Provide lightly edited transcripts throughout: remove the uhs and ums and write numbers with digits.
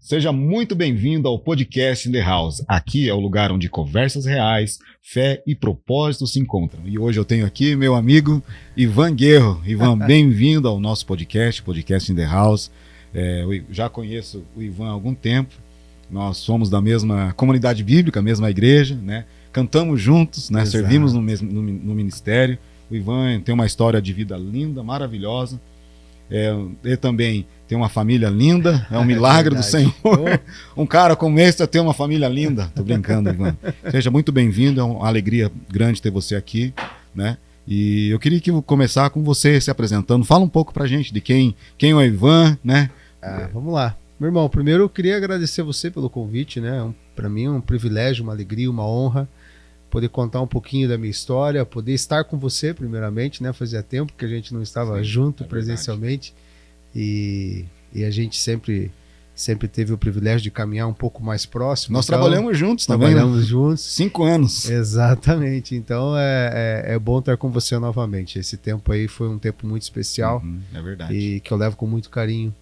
Seja muito bem-vindo ao podcast In The House. Aqui é o lugar onde conversas reais, fé e propósitos se encontram. E hoje eu tenho aqui meu amigo Ivan Guerro. Ivan, bem-vindo ao nosso podcast In The House. Eu já conheço o Ivan há algum tempo. Nós somos da mesma comunidade bíblica, mesma igreja, né? Cantamos juntos, né? Servimos no ministério. O Ivan tem uma história de vida linda, maravilhosa. Ele também tem uma família linda, é um milagre do Senhor. Um cara como esse ter uma família linda. Tô brincando, Ivan. Seja muito bem-vindo, é uma alegria grande ter você aqui, né? E eu queria começar com você se apresentando. Fala um pouco pra gente de quem é o Ivan, né? Vamos lá. Meu irmão, primeiro eu queria agradecer você pelo convite, né? Para mim é um privilégio, uma alegria, uma honra poder contar um pouquinho da minha história, poder estar com você primeiramente, né? Fazia tempo que a gente não estava junto presencialmente e a gente sempre teve o privilégio de caminhar um pouco mais próximo. Nós trabalhamos juntos também, trabalhamos juntos. 5 anos. Exatamente. Então é bom estar com você novamente. Esse tempo aí foi um tempo muito especial. É verdade. E que eu levo com muito carinho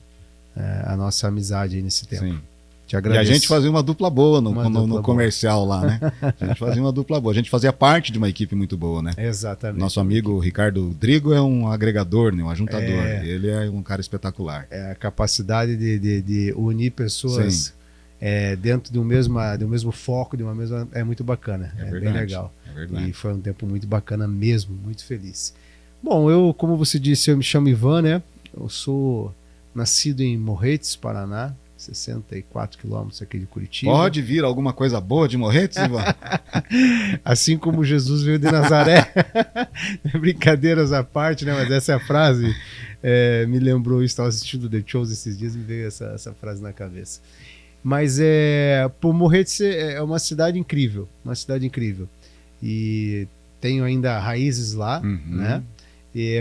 a nossa amizade aí nesse tempo. Sim. Te agradeço. E a gente fazia uma dupla boa no comercial lá, né? A gente fazia uma dupla boa. A gente fazia parte de uma equipe muito boa, né? Exatamente. Nosso amigo Ricardo Drigo é um agregador, né? Um ajuntador. Ele é um cara espetacular. A capacidade de unir pessoas dentro do mesmo foco, é muito bacana. É verdade, bem legal. É verdade. E foi um tempo muito bacana mesmo, muito feliz. Bom, como você disse, eu me chamo Ivan, né? Eu sou nascido em Morretes, Paraná. 64 quilômetros aqui de Curitiba. Pode vir alguma coisa boa de Morretes, Ivan? Assim como Jesus veio de Nazaré. Brincadeiras à parte, né? Mas essa é a frase. Me lembrou, eu estava assistindo The Chosen esses dias, me veio essa frase na cabeça. Mas Morretes é uma cidade incrível, E tenho ainda raízes lá, né?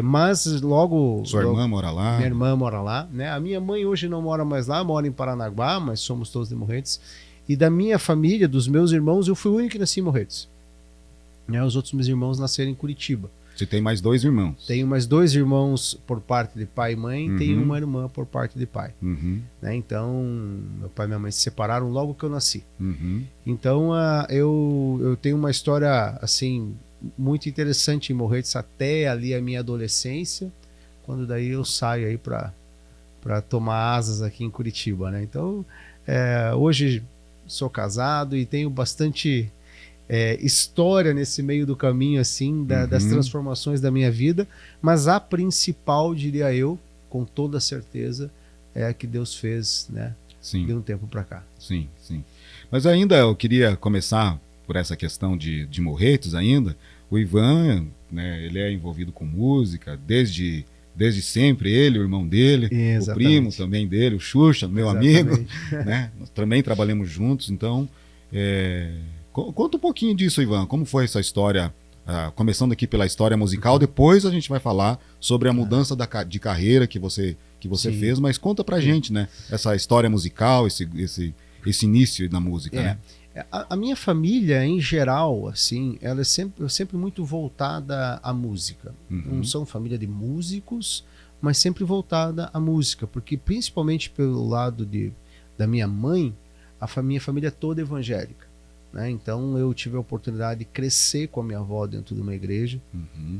Mas logo... Sua irmã mora lá? Minha irmã mora lá, né? A minha mãe hoje não mora mais lá, mora em Paranaguá, mas somos todos de Morretes. E da minha família, dos meus irmãos, eu fui o único que nasci em Morretes. Né? Os outros meus irmãos nasceram em Curitiba. Você tem mais 2 irmãos? Tenho mais 2 irmãos por parte de pai e mãe, tenho uma irmã por parte de pai. Né? Então, meu pai e minha mãe se separaram logo que eu nasci. Então, eu tenho uma história, assim, muito interessante em Morretes até ali a minha adolescência, quando daí eu saio aí para tomar asas aqui em Curitiba, né? Então, hoje sou casado e tenho bastante história nesse meio do caminho, assim, das transformações da minha vida, mas a principal, diria eu, com toda certeza, é a que Deus fez, né? Sim. De um tempo para cá. Sim, sim. Mas ainda eu queria começar por essa questão de Morretes ainda. O Ivan, né, ele é envolvido com música desde sempre, ele, o irmão dele, o primo também dele, o Xuxa, meu amigo, né? Nós também trabalhamos juntos, então conta um pouquinho disso, Ivan, como foi essa história, começando aqui pela história musical, depois a gente vai falar sobre a mudança de carreira que você fez, mas conta pra gente, né, essa história musical, esse início na música, né? A minha família, em geral, assim, ela é sempre muito voltada à música. Não são família de músicos, mas sempre voltada à música, porque principalmente pelo lado da minha mãe, minha família é toda evangélica, né? Então eu tive a oportunidade de crescer com a minha avó dentro de uma igreja,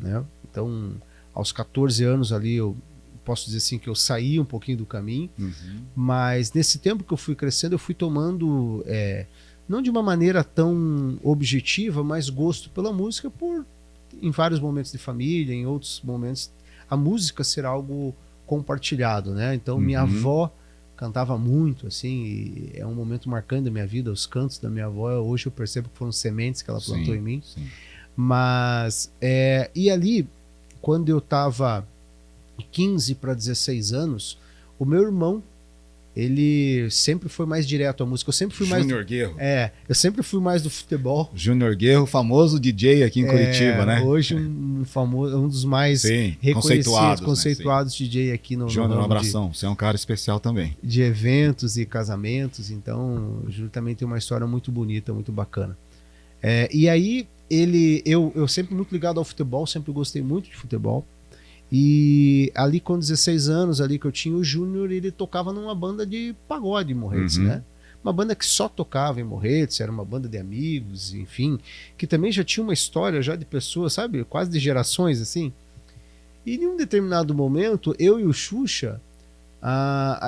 né? Então, aos 14 anos ali, eu posso dizer assim que eu saí um pouquinho do caminho, mas nesse tempo que eu fui crescendo, eu fui tomando... não de uma maneira tão objetiva, mas gosto pela música em vários momentos de família, em outros momentos, a música ser algo compartilhado, né? Então, minha avó cantava muito, assim, e é um momento marcante da minha vida, os cantos da minha avó, hoje eu percebo que foram sementes que ela plantou em mim. Sim. Mas, e ali, quando eu estava 15 para 16 anos, o meu irmão, ele sempre foi mais direto à música. Eu sempre fui mais... Júnior Guerro. Eu sempre fui mais do futebol. Júnior Guerro, famoso DJ aqui em Curitiba, né? Hoje um dos mais reconhecidos, conceituados DJ aqui no Júnior, um abração. Você é um cara especial também. De eventos e casamentos. Então, o Júnior também tem uma história muito bonita, muito bacana. E aí, eu sempre muito ligado ao futebol, sempre gostei muito de futebol. E ali com 16 anos, ali que eu tinha o Júnior, ele tocava numa banda de pagode em Morretes, né? Uma banda que só tocava em Morretes, era uma banda de amigos, enfim, que também já tinha uma história já de pessoas, sabe? Quase de gerações, assim. E em um determinado momento, eu e o Xuxa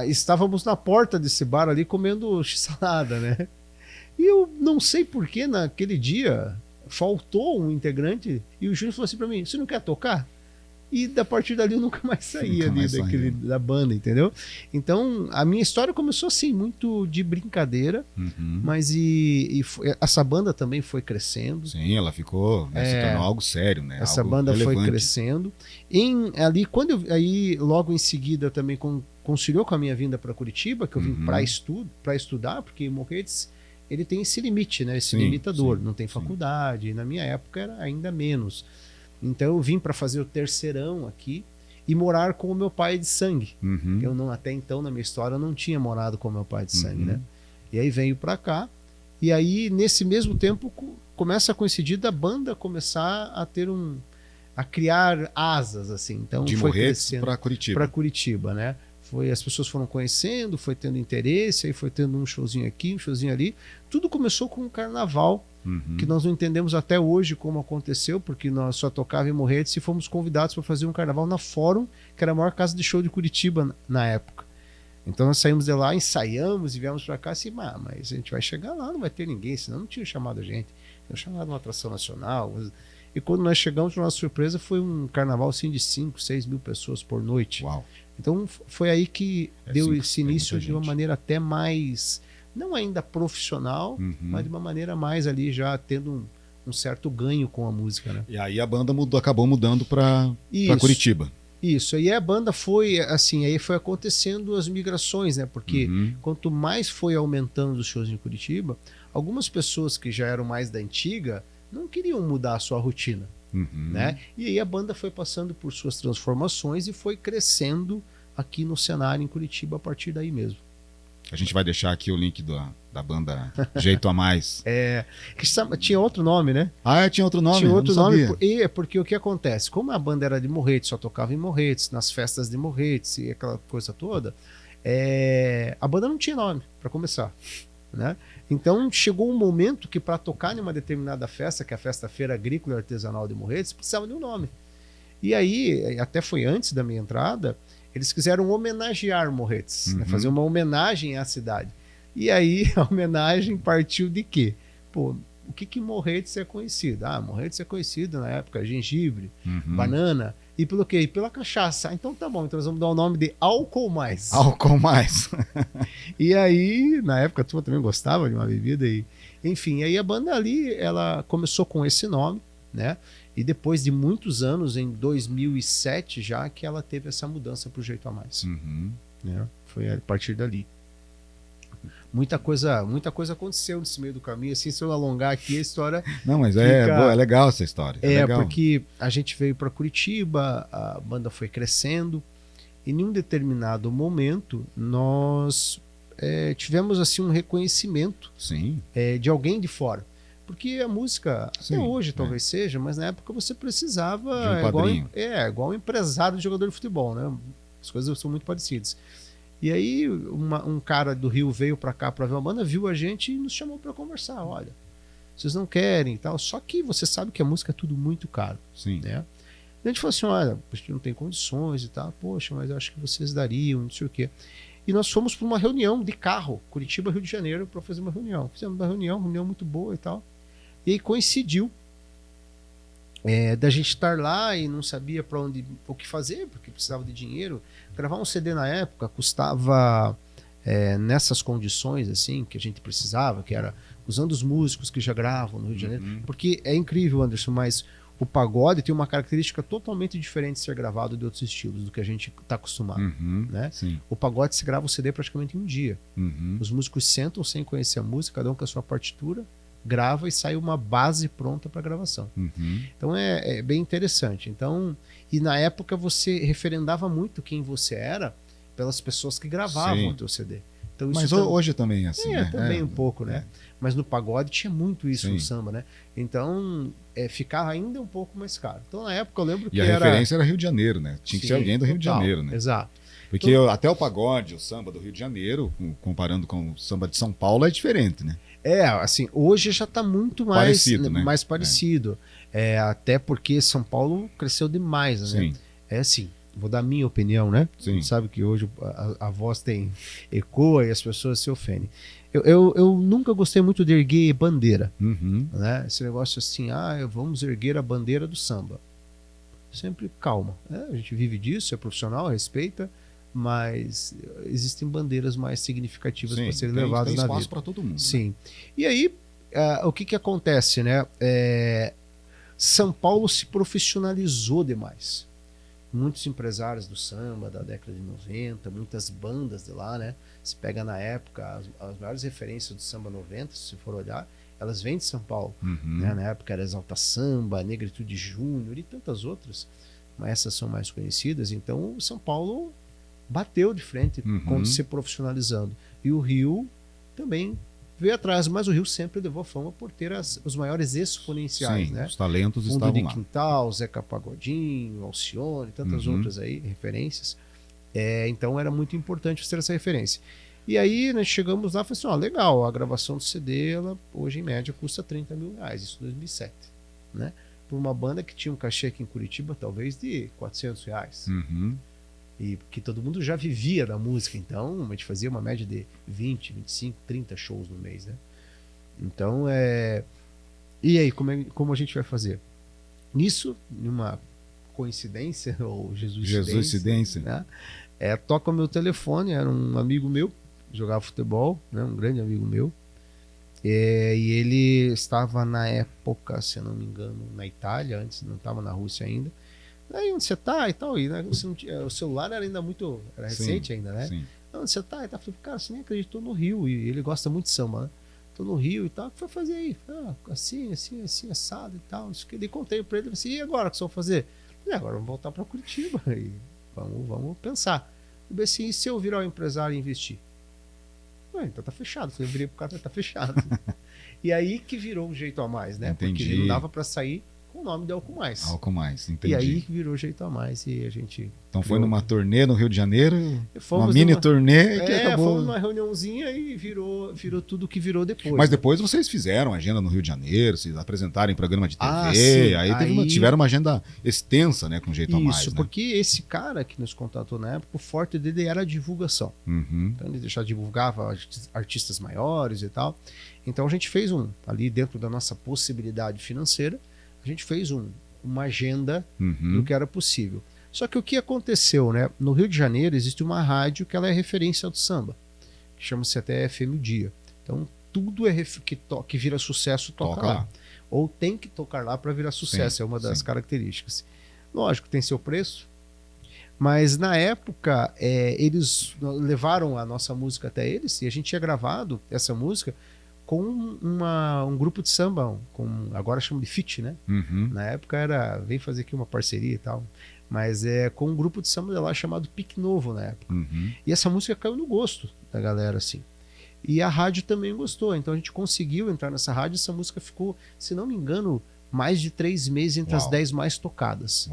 estávamos na porta desse bar ali comendo x-salada, né? E eu não sei por que naquele dia faltou um integrante e o Júnior falou assim pra mim, você não quer tocar? E a partir dali eu nunca mais saía da banda, entendeu? Então a minha história começou assim, muito de brincadeira, mas essa banda também foi crescendo. Sim, ela ficou, né, se tornou algo sério, né? Essa algo banda relevante. foi crescendo. Ali, aí logo em seguida também conciliou com a minha vinda para Curitiba, que eu vim para estudar, porque Morretes ele tem esse limite, né? Esse limitador, não tem faculdade. E na minha época era ainda menos. Então eu vim para fazer o terceirão aqui e morar com o meu pai de sangue. Eu não, até então na minha história eu não tinha morado com o meu pai de sangue, né? E aí veio para cá e aí nesse mesmo tempo começa a coincidir da banda começar a ter a criar asas assim. Então de foi Morretes crescendo para Curitiba, né? As pessoas foram conhecendo, foi tendo interesse, aí foi tendo um showzinho aqui, um showzinho ali. Tudo começou com um carnaval, que nós não entendemos até hoje como aconteceu, porque nós só tocava em Morretes e fomos convidados para fazer um carnaval na Fórum, que era a maior casa de show de Curitiba na época. Então nós saímos de lá, ensaiamos e viemos para cá assim, mas a gente vai chegar lá, não vai ter ninguém, senão não tinha chamado a gente. Eu chamado uma atração nacional. E quando nós chegamos, nossa surpresa foi um carnaval assim, de 5, 6 mil pessoas por noite. Uau. Então foi aí que deu esse início de uma maneira até mais, não ainda profissional, mas de uma maneira mais ali já tendo um certo ganho com a música, né? E aí a banda acabou mudando para Curitiba. Isso, aí a banda foi assim, aí foi acontecendo as migrações, né? Porque quanto mais foi aumentando os shows em Curitiba, algumas pessoas que já eram mais da antiga não queriam mudar a sua rotina. Né? E aí a banda foi passando por suas transformações e foi crescendo aqui no cenário em Curitiba a partir daí mesmo. A gente vai deixar aqui o link da banda Jeito a Mais. Tinha outro nome, né? Tinha outro nome? Tinha outro nome, porque o que acontece? Como a banda era de Morretes, só tocava em Morretes, nas festas de Morretes e aquela coisa toda, a banda não tinha nome, para começar. Né? Então chegou um momento que para tocar em uma determinada festa, que é a Festa Feira Agrícola e Artesanal de Morretes, precisava de um nome. E aí, até foi antes da minha entrada, eles quiseram homenagear Morretes, né? Fazer uma homenagem à cidade. E aí a homenagem partiu de quê? Pô, o que Morretes é conhecido? Morretes é conhecido na época, gengibre, banana. E pelo quê? E pela cachaça. Então tá bom, então nós vamos dar o nome de Álcool Mais. Álcool Mais. E aí, na época, a turma também gostava de uma bebida. Enfim, aí a banda ali, ela começou com esse nome, né? E depois de muitos anos, em 2007 já, que ela teve essa mudança pro Jeito a Mais. Né? Foi a partir dali. Muita coisa aconteceu nesse meio do caminho, assim, se eu alongar aqui a história... Não, mas é legal essa história. Legal. Porque a gente veio para Curitiba, a banda foi crescendo, e em um determinado momento nós tivemos assim um reconhecimento de alguém de fora. Porque a música, até hoje talvez seja, mas na época você precisava... De um padrinho. Igual um empresário de jogador de futebol, né? As coisas são muito parecidas. E aí um cara do Rio veio para cá para ver uma banda, viu a gente e nos chamou para conversar. Olha, vocês não querem e tal. Só que você sabe que a música é tudo muito caro. Né? E a gente falou assim, olha, a gente não tem condições e tal. Poxa, mas eu acho que vocês dariam, não sei o quê. E nós fomos para uma reunião de carro, Curitiba, Rio de Janeiro, para fazer uma reunião. Fizemos uma reunião muito boa e tal. E aí coincidiu da gente estar lá e não sabia o que fazer, porque precisava de dinheiro. Gravar um CD na época custava, nessas condições assim que a gente precisava, que era usando os músicos que já gravam no Rio de Janeiro. Porque é incrível, Anderson, mas o pagode tem uma característica totalmente diferente de ser gravado de outros estilos, do que a gente está acostumado. Né? O pagode se grava o CD praticamente em um dia. Os músicos sentam sem conhecer a música, cada um com a sua partitura, grava e sai uma base pronta para gravação. Então é bem interessante. Então, e na época você referendava muito quem você era pelas pessoas que gravavam o teu CD. Então, Mas hoje também é assim, né? Também um pouco, né? Mas no pagode tinha muito isso no samba, né? Então, ficava ainda um pouco mais caro. Então, na época, eu lembro que a referência era Rio de Janeiro, né? Tinha que ser alguém do Rio de Janeiro, né? Exato. Porque então, até o pagode, o samba do Rio de Janeiro, comparando com o samba de São Paulo, é diferente, né? Assim, hoje já está muito mais parecido. Até porque São Paulo cresceu demais, né? Sim. Assim, vou dar minha opinião, né? Sim. Sabe que hoje a voz tem ecoa e as pessoas se ofendem. Eu nunca gostei muito de erguer bandeira, né? Esse negócio assim, vamos erguer a bandeira do samba. Sempre calma. A gente vive disso, é profissional, respeita, mas existem bandeiras mais significativas para serem levadas na vida. Tem espaço para todo mundo. Sim. Né? E aí, o que acontece, né? São Paulo se profissionalizou demais. Muitos empresários do samba da década de 90, muitas bandas de lá, né? Se pega na época, as maiores referências do samba 90, se for olhar, elas vêm de São Paulo. Né? Na época era Exalta Samba, Negritude Júnior e tantas outras, mas essas são mais conhecidas. Então, o São Paulo bateu de frente quando se profissionalizando. E o Rio também veio atrás, mas o Rio sempre levou fama por ter os maiores exponenciais. Sim, né? Os talentos Fundo estavam de lá. Quintal, Zeca Pagodinho, Alcione, tantas outras aí, referências. Então era muito importante ter essa referência. E aí nós chegamos lá e falamos assim, legal, a gravação do CD, ela hoje em média custa R$30 mil, isso em 2007. Né? Por uma banda que tinha um cachê aqui em Curitiba, talvez de R$400. E que todo mundo já vivia da música, então a gente fazia uma média de 20, 25, 30 shows no mês, né? Então, e aí, como a gente vai fazer? Nisso, numa coincidência, ou Jesuscidência, né? Toca o meu telefone, era um amigo meu, jogava futebol, né? Um grande amigo meu, e ele estava na época, se eu não me engano, na Itália, antes não estava na Rússia ainda. Aí onde você tá e tal, e né, o celular era ainda era recente ainda, né? Sim. Onde você tá e tal, falei, cara, você nem acreditou no Rio, e ele gosta muito de samba, né? Tô no Rio e tal, o que foi fazer aí? Assim, assado e tal, isso que ele contei pra ele, assim, e agora o que você vai fazer? Falei, agora vamos voltar pra Curitiba e vamos pensar. Eu falei assim, e se eu virar o empresário e investir? Então tá fechado, eu virei pro cara, tá fechado. E aí que virou um jeito a mais, né? Entendi. Porque não dava pra sair com o nome de Álcool Mais. Álcool Mais, entendi. E aí virou Jeito a Mais e a gente... Então foi numa turnê no Rio de Janeiro, uma mini turnê que acabou... Fomos numa reuniãozinha e virou tudo que virou depois. Mas depois vocês fizeram agenda no Rio de Janeiro, vocês apresentaram em programa de TV, sim. aí tiveram uma agenda extensa, né, com Jeito a Mais. Isso, né? Porque esse cara que nos contatou na época, o forte dele era a divulgação. Então ele já divulgava artistas maiores e tal. Então a gente fez ali dentro da nossa possibilidade financeira, a gente fez uma agenda do que era possível. Só que o que aconteceu, né? No Rio de Janeiro existe uma rádio que ela é referência do samba, que chama-se até FM Dia. Então tudo que vira sucesso toca lá. Ou tem que tocar lá para virar sucesso, é uma das características. Lógico, tem seu preço, mas na época eles levaram a nossa música até eles e a gente tinha gravado essa música com um grupo de samba, agora chama de feat, né? Na época vem fazer aqui uma parceria e tal, mas com um grupo de samba de lá chamado Pique Novo na época. E essa música caiu no gosto da galera, assim. E a rádio também gostou, então a gente conseguiu entrar nessa rádio, essa música ficou, se não me engano, mais de 3 meses entre as 10 mais tocadas.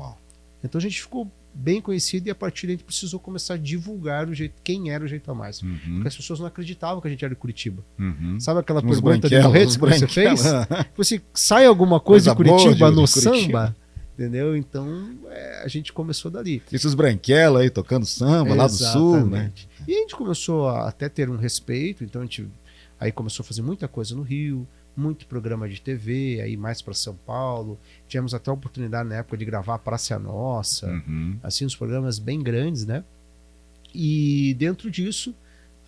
Então a gente ficou bem conhecido e a partir daí a gente precisou começar a divulgar quem era o Jeito a Mais. Porque as pessoas não acreditavam que a gente era de Curitiba. Sabe aquela pergunta de Morretes que você fez? Você sai alguma coisa de Curitiba no samba? Entendeu? Então a gente começou dali. Esses branquelos aí tocando samba lá do sul, né? E a gente começou a até ter um respeito, então a gente aí começou a fazer muita coisa no Rio, muito programa de TV, aí mais para São Paulo. Tivemos até a oportunidade na época de gravar Praça é Nossa, assim, uns programas bem grandes, né? E dentro disso,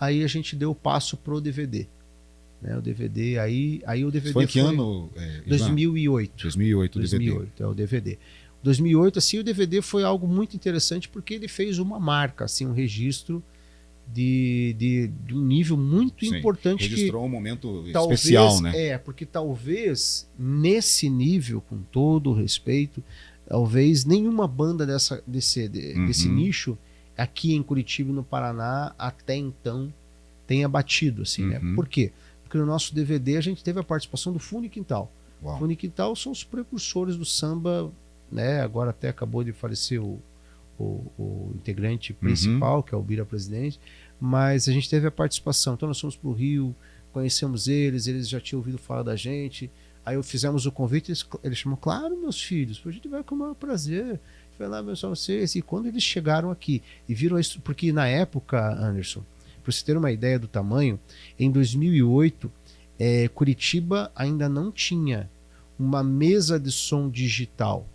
aí a gente deu o passo pro DVD. Né? O DVD, aí o DVD foi que ano? 2008. 2008, o DVD. 2008, é o DVD. 2008, assim, o DVD foi algo muito interessante porque ele fez uma marca, assim, um registro de um nível muito importante. Registrou um momento especial, né? Porque talvez nesse nível, com todo o respeito, talvez nenhuma banda desse nicho aqui em Curitiba e no Paraná até então tenha batido, assim, né? Por quê? Porque no nosso DVD a gente teve a participação do Fundo e Quintal. Uau. Fundo e Quintal são os precursores do samba, né? Agora até acabou de falecer o integrante principal, que é o Bira Presidente, mas a gente teve a participação. Então nós fomos para o Rio, conhecemos eles já tinham ouvido falar da gente. Aí fizemos o convite, eles chamam, claro, meus filhos, a gente vai com o maior prazer. Foi lá, meus vocês. E quando eles chegaram aqui e viram isso, porque na época, Anderson, para você ter uma ideia do tamanho, em 2008, Curitiba ainda não tinha uma mesa de som digital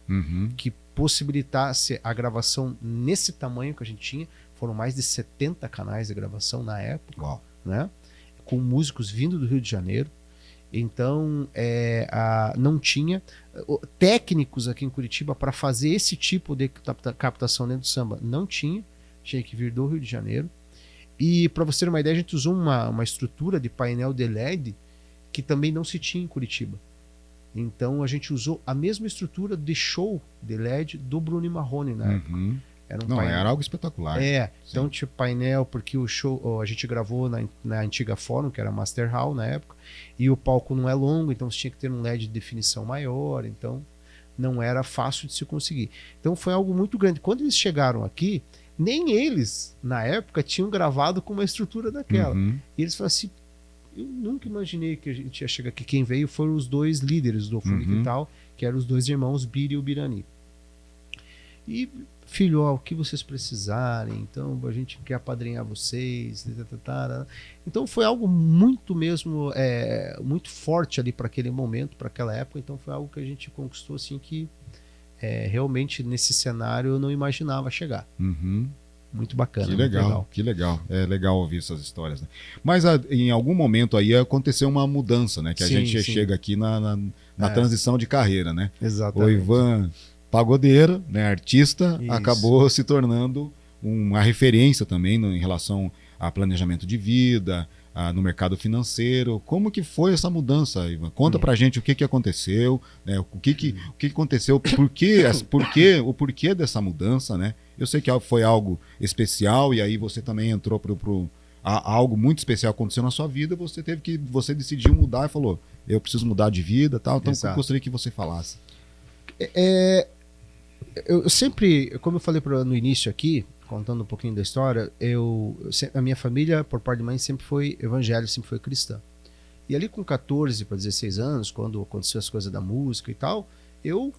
que possibilitasse a gravação nesse tamanho que a gente tinha. Foram mais de 70 canais de gravação na época, né? Com músicos vindo do Rio de Janeiro. Então, não tinha técnicos aqui em Curitiba para fazer esse tipo de captação dentro do samba. Não tinha que vir do Rio de Janeiro. E, para você ter uma ideia, a gente usou uma estrutura de painel de LED que também não se tinha em Curitiba. Então, a gente usou a mesma estrutura de show de LED do Bruno e Marrone na época. Era algo espetacular. Então tinha painel, porque o show a gente gravou na antiga Fórum, que era Master Hall na época, e o palco não é longo, então você tinha que ter um LED de definição maior, então não era fácil de se conseguir. Então foi algo muito grande. Quando eles chegaram aqui, nem eles, na época, tinham gravado com uma estrutura daquela. E eles falaram assim, eu nunca imaginei que a gente ia chegar aqui. Quem veio foram os dois líderes do Fundo e Quintal, que eram os dois irmãos, Bira e o Birani. E filho, o que vocês precisarem, então a gente quer apadrinhar vocês. Então foi algo muito mesmo, muito forte ali para aquele momento, para aquela época. Então foi algo que a gente conquistou assim que realmente nesse cenário eu não imaginava chegar. Muito bacana. Que legal. É legal ouvir essas histórias, né? Mas em algum momento aí aconteceu uma mudança, né? Que a gente chega aqui na transição de carreira, né? Exatamente. O Ivan, pagodeiro, né, artista, acabou se tornando uma referência também em relação a planejamento de vida, no mercado financeiro. Como que foi essa mudança, Ivan? Conta pra gente o que aconteceu, né? O que aconteceu, o porquê dessa mudança, né? Eu sei que foi algo especial e aí você também entrou algo muito especial aconteceu na sua vida, você decidiu mudar e falou, eu preciso mudar de vida, tal. Então eu gostaria que você falasse. Eu sempre, como eu falei no início aqui, contando um pouquinho da história, a minha família, por parte de mãe, sempre foi evangélica, sempre foi cristã. E ali com 14 para 16 anos, quando aconteceu as coisas da música e tal, eu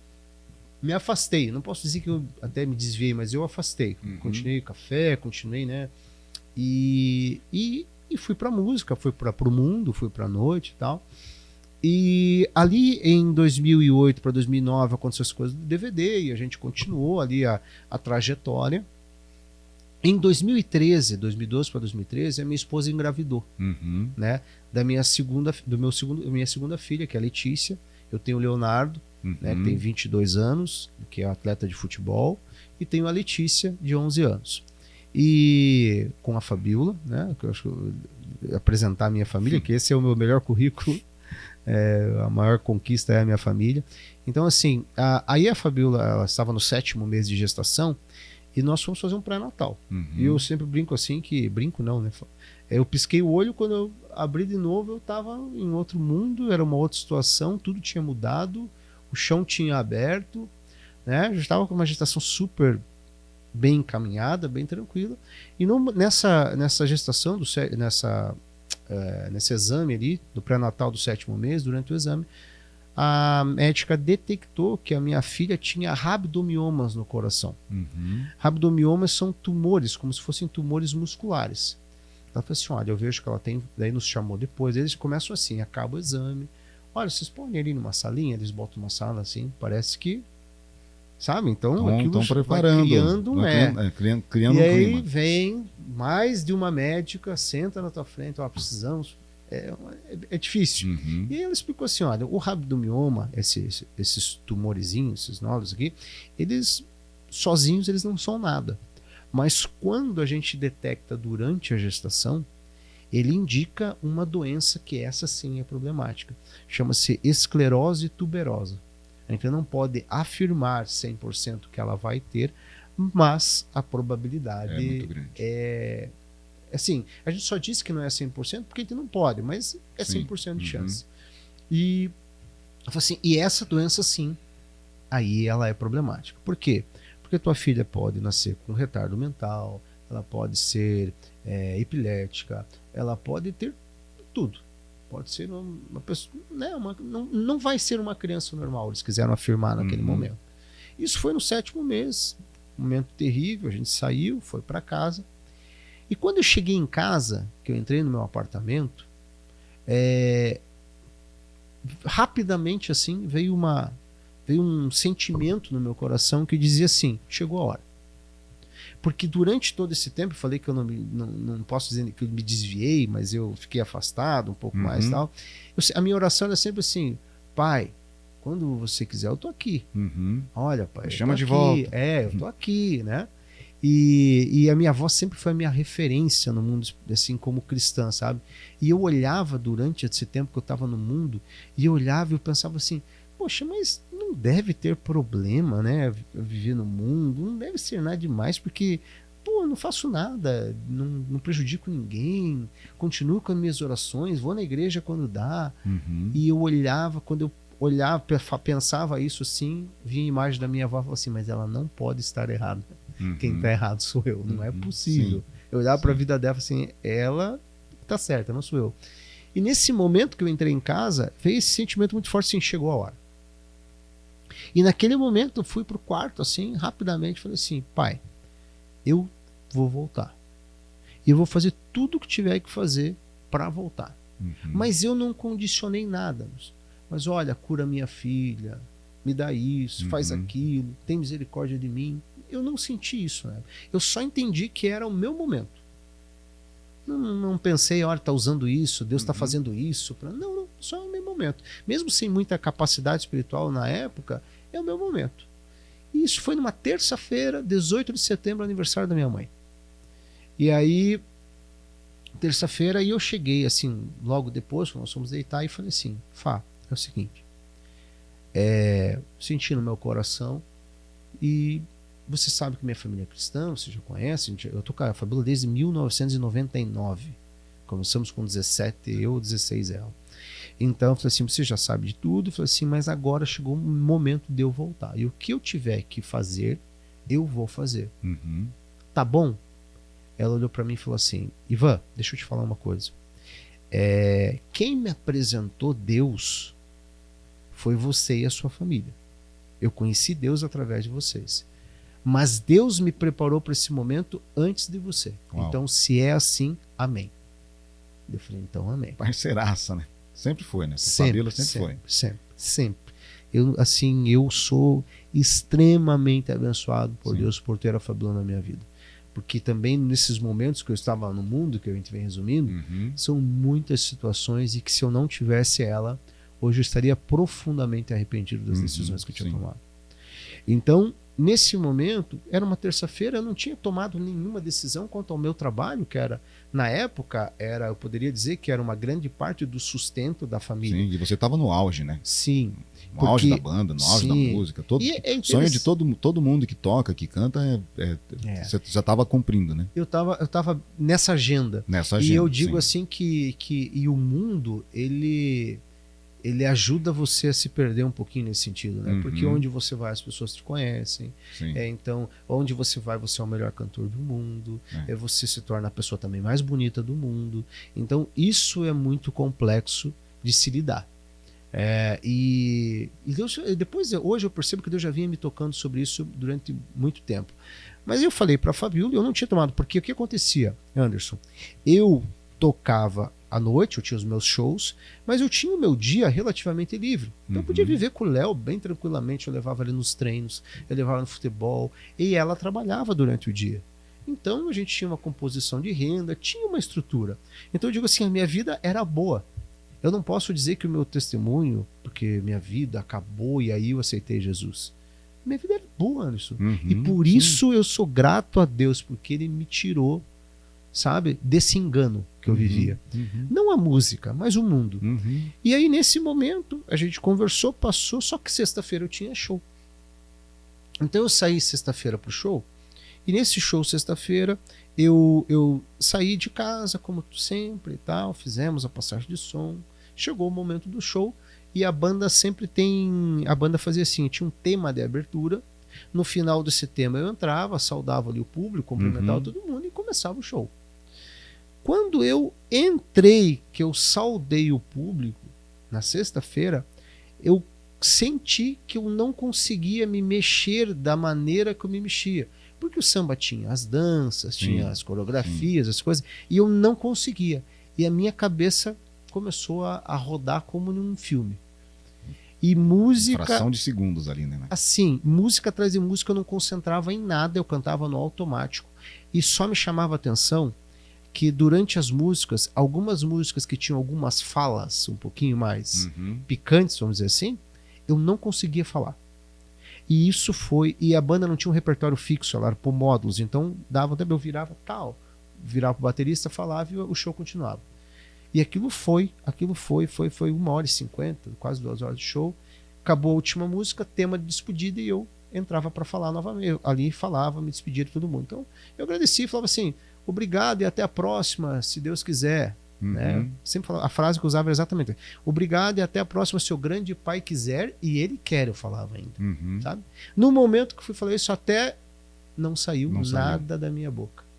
me afastei. Não posso dizer que eu até me desviei, mas eu afastei. Continuei café, continuei, né? E fui pra música, fui pro mundo, fui pra noite e tal. E ali em 2008 para 2009 aconteceu as coisas do DVD e a gente continuou ali a trajetória. Em 2012 para 2013, a minha esposa engravidou, né? Minha segunda filha, que é a Letícia. Eu tenho o Leonardo, né, que tem 22 anos, que é atleta de futebol, e tenho a Letícia, de 11 anos. E com a Fabiola, né, que eu acho que apresentar a minha família, que esse é o meu melhor currículo. A maior conquista é a minha família. Então, assim, aí a Fabiola, ela estava no 7º mês de gestação e nós fomos fazer um pré-natal. E eu sempre brinco assim, brinco não, né? Eu pisquei o olho, quando eu abri de novo, eu estava em outro mundo, era uma outra situação, tudo tinha mudado, o chão tinha aberto, né? Eu já estava com uma gestação super bem encaminhada, bem tranquila. E nessa gestação, nesse exame ali, do pré-natal do 7º mês, durante o exame, a médica detectou que a minha filha tinha rabdomiomas no coração. Rabdomiomas são tumores, como se fossem tumores musculares. Ela falou assim, olha, eu vejo que ela tem... Daí nos chamou depois, eles começam assim, acaba o exame. Olha, vocês podem ir ali numa salinha, eles botam uma sala assim, parece que... Sabe? Então, estão preparando, criando e um aí clima. vem mais de uma médica, senta na tua frente, precisamos... É difícil. E aí ela explicou assim, olha, o rabdomioma, esses tumorezinhos, esses nódulos aqui, eles sozinhos eles não são nada. Mas quando a gente detecta durante a gestação, ele indica uma doença que essa sim é problemática. Chama-se esclerose tuberosa. A gente não pode afirmar 100% que ela vai ter, mas a probabilidade Assim, a gente só disse que não é 100% porque a gente não pode, mas é 100% de chance. E eu falei assim, e essa doença sim, aí ela é problemática. Por quê? Porque tua filha pode nascer com retardo mental, ela pode ser epilética, ela pode ter tudo. Pode ser uma pessoa, né, não vai ser uma criança normal, eles quiseram afirmar naquele momento. Isso foi no 7º mês, um momento terrível, a gente saiu, foi para casa. E quando eu cheguei em casa, que eu entrei no meu apartamento, rapidamente assim veio um sentimento no meu coração que dizia assim, chegou a hora. Porque durante todo esse tempo, eu falei que eu não posso dizer que eu me desviei, mas eu fiquei afastado um pouco mais e tal. A minha oração era sempre assim, pai, quando você quiser, eu tô aqui. Olha, pai, me chama de volta. Eu tô aqui, né? E a minha avó sempre foi a minha referência no mundo, assim, como cristã, sabe? E eu olhava durante esse tempo que eu estava no mundo, e eu olhava e eu pensava assim, poxa, mas não deve ter problema, né? Viver no mundo, não deve ser nada demais, porque, pô, eu não faço nada, não prejudico ninguém, continuo com as minhas orações, vou na igreja quando dá. E eu olhava, quando eu olhava, pensava isso assim, via a imagem da minha avó e falava assim, mas ela não pode estar errada. Quem está errado sou eu, não é possível. Eu olhava para a vida dela assim, ela tá certa, não sou eu. E nesse momento que eu entrei em casa, veio esse sentimento muito forte assim, chegou a hora. E naquele momento eu fui pro quarto assim, rapidamente, falei assim, pai, eu vou voltar. E eu vou fazer tudo o que tiver que fazer para voltar. Mas eu não condicionei nada. Mas olha, cura minha filha, me dá isso, faz aquilo, tem misericórdia de mim. Eu não senti isso, né? Eu só entendi que era o meu momento. Não pensei, olha, tá usando isso, Deus está fazendo isso. Não, só é o meu momento. Mesmo sem muita capacidade espiritual na época, é o meu momento. E isso foi numa terça-feira, 18 de setembro, aniversário da minha mãe. E aí, terça-feira, e eu cheguei assim, logo depois, quando nós fomos deitar, e falei assim, Fá, é o seguinte, senti no meu coração, e você sabe que minha família é cristã, você já conhece, eu tô com a Fabíola desde 1999, começamos com 17, eu, 16 ela. Então eu falei assim, você já sabe de tudo, eu falei assim, mas agora chegou o momento de eu voltar, e o que eu tiver que fazer, eu vou fazer. Tá bom? Ela olhou para mim e falou assim, Ivan, deixa eu te falar uma coisa, quem me apresentou Deus foi você e a sua família. Eu conheci Deus através de vocês. Mas Deus me preparou para esse momento antes de você. Uau. Então, se é assim, amém. Eu falei, então amém. Parceiraça, né? Sempre foi, né? Fabíola sempre foi. Sempre. Eu sou extremamente abençoado por Deus por ter a Fabíola na minha vida. Porque também nesses momentos que eu estava no mundo, que a gente vem resumindo, são muitas situações e que se eu não tivesse ela, hoje eu estaria profundamente arrependido das decisões que eu tinha tomado. Então, nesse momento, era uma terça-feira, eu não tinha tomado nenhuma decisão quanto ao meu trabalho, que era, na época, eu poderia dizer que era uma grande parte do sustento da família. Sim, e você estava no auge, né? Sim. No auge da banda, no auge da música. Sonho de todo mundo que toca, que canta, você já estava cumprindo, né? Eu tava nessa agenda. E eu digo assim que o mundo, ele ajuda você a se perder um pouquinho nesse sentido, né? Porque onde você vai, as pessoas te conhecem. Então, onde você vai, você é o melhor cantor do mundo. Você se torna a pessoa também mais bonita do mundo. Então, isso é muito complexo de se lidar. E Deus, depois, hoje eu percebo que Deus já vinha me tocando sobre isso durante muito tempo. Mas eu falei para a Fabíola, eu não tinha tomado, porque o que acontecia, Anderson? Eu tocava à noite, eu tinha os meus shows, mas eu tinha o meu dia relativamente livre. Então eu podia viver com o Léo bem tranquilamente, eu levava ele nos treinos, eu levava no futebol, e ela trabalhava durante o dia. Então a gente tinha uma composição de renda, tinha uma estrutura. Então eu digo assim, a minha vida era boa. Eu não posso dizer que o meu testemunho, porque minha vida acabou e aí eu aceitei Jesus. Minha vida era boa, Anderson. E por isso eu sou grato a Deus, porque Ele me tirou, sabe, desse engano que eu vivia. Não a música, mas o mundo. E aí nesse momento a gente conversou, passou, só que sexta-feira eu tinha show. Então eu saí sexta-feira pro show E nesse show, sexta-feira, eu saí de casa, como sempre e tal, fizemos a passagem de som, chegou o momento do show, e a banda sempre tem... A banda fazia assim, tinha um tema de abertura, no final desse tema eu entrava, saudava ali o público, cumprimentava todo mundo e começava o show. Quando eu entrei, que eu saudei o público, na sexta-feira, eu senti que eu não conseguia me mexer da maneira que eu me mexia. Porque o samba tinha as danças, tinha as coreografias, as coisas, e eu não conseguia. E a minha cabeça começou a rodar como num filme. E música... Fração de segundos ali, né? Assim, música atrás de música eu não concentrava em nada, eu cantava no automático. E só me chamava a atenção que durante as músicas, algumas músicas que tinham algumas falas um pouquinho mais picantes, vamos dizer assim, eu não conseguia falar. E isso foi... E a banda não tinha um repertório fixo, ela era por módulos, então dava tempo, eu virava tal, virava pro baterista, falava e o show continuava. E aquilo foi 1h50, quase 2 horas de show. Acabou a última música, tema de despedida, e eu entrava para falar novamente. Eu ali falava, me despedia de todo mundo. Então eu agradeci e falava assim, obrigado e até a próxima, se Deus quiser. Né? Sempre falava, a frase que eu usava era exatamente: obrigado e até a próxima, se o grande pai quiser, e ele quer, eu falava ainda. Sabe? No momento que fui falar isso, até não saiu nada da minha boca.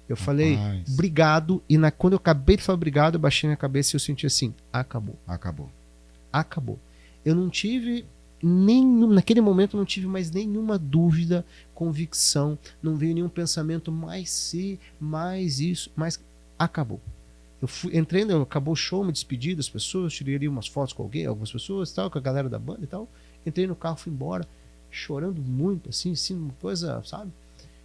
Eu falei, obrigado, e quando eu acabei de falar obrigado, eu baixei minha cabeça e eu senti assim, acabou. Acabou. Eu não tive naquele momento, eu não tive mais nenhuma dúvida, convicção, não veio nenhum pensamento, mais isso, mais acabou. Eu fui entrando, acabou o show, me despedi das pessoas, tirei ali umas fotos com algumas pessoas, tal, com a galera da banda e tal. Entrei no carro, fui embora, chorando muito, assim, uma coisa, sabe?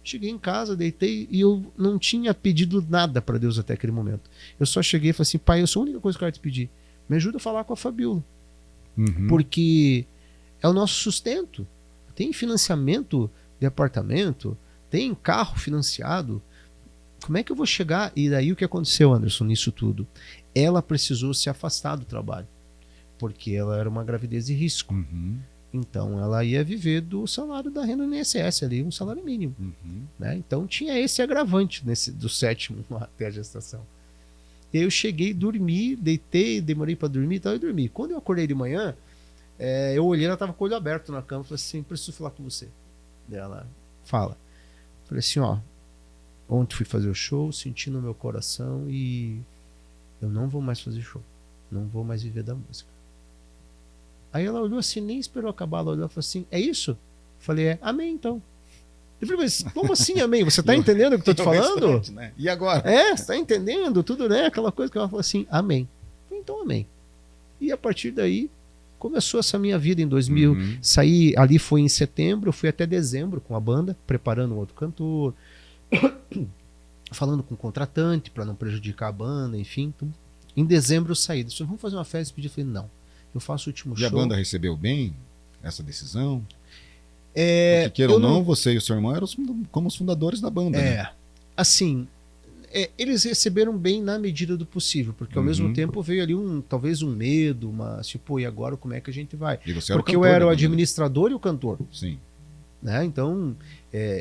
Cheguei em casa, deitei e eu não tinha pedido nada para Deus até aquele momento. Eu só cheguei e falei assim, pai, eu sou a única coisa que eu quero te pedir. Me ajuda a falar com a Fabiola. Porque é o nosso sustento. Tem financiamento de apartamento, tem carro financiado. Como é que eu vou chegar? E daí o que aconteceu, Anderson, nisso tudo? Ela precisou se afastar do trabalho. Porque ela era uma gravidez de risco. Então ela ia viver do salário da renda do INSS ali, um salário mínimo. Né? Então tinha esse agravante do 7º até a gestação. E aí eu cheguei, dormi, deitei, demorei para dormir e tal, e dormi. Quando eu acordei de manhã, eu olhei, ela estava com o olho aberto na cama, falei assim, preciso falar com você. Daí ela fala. Falei assim, ó, ontem fui fazer o show, senti no meu coração e eu não vou mais fazer show. Não vou mais viver da música. Aí ela olhou assim, nem esperou acabar, ela olhou e falou assim, é isso? Eu falei, amém então. Eu falei, mas como assim amém? Você tá entendendo o que eu tô te falando? Né? E agora? Você tá entendendo tudo, né? Aquela coisa que ela falou assim, amém. Eu falei, então amém. E a partir daí, começou essa minha vida em 2000. Saí, ali foi em setembro, eu fui até dezembro com a banda, preparando um outro cantor, falando com o contratante para não prejudicar a banda, enfim. Então, em dezembro eu saí. Disse, vamos fazer uma festa? Eu falei, não. Eu faço o último show. E a banda recebeu bem essa decisão? Porque, queira ou não, você e o seu irmão eram como os fundadores da banda. Né? Assim, eles receberam bem na medida do possível, porque ao mesmo tempo veio ali talvez um medo, tipo, e agora como é que a gente vai? Porque eu era o administrador e o cantor. Sim. Né? Então,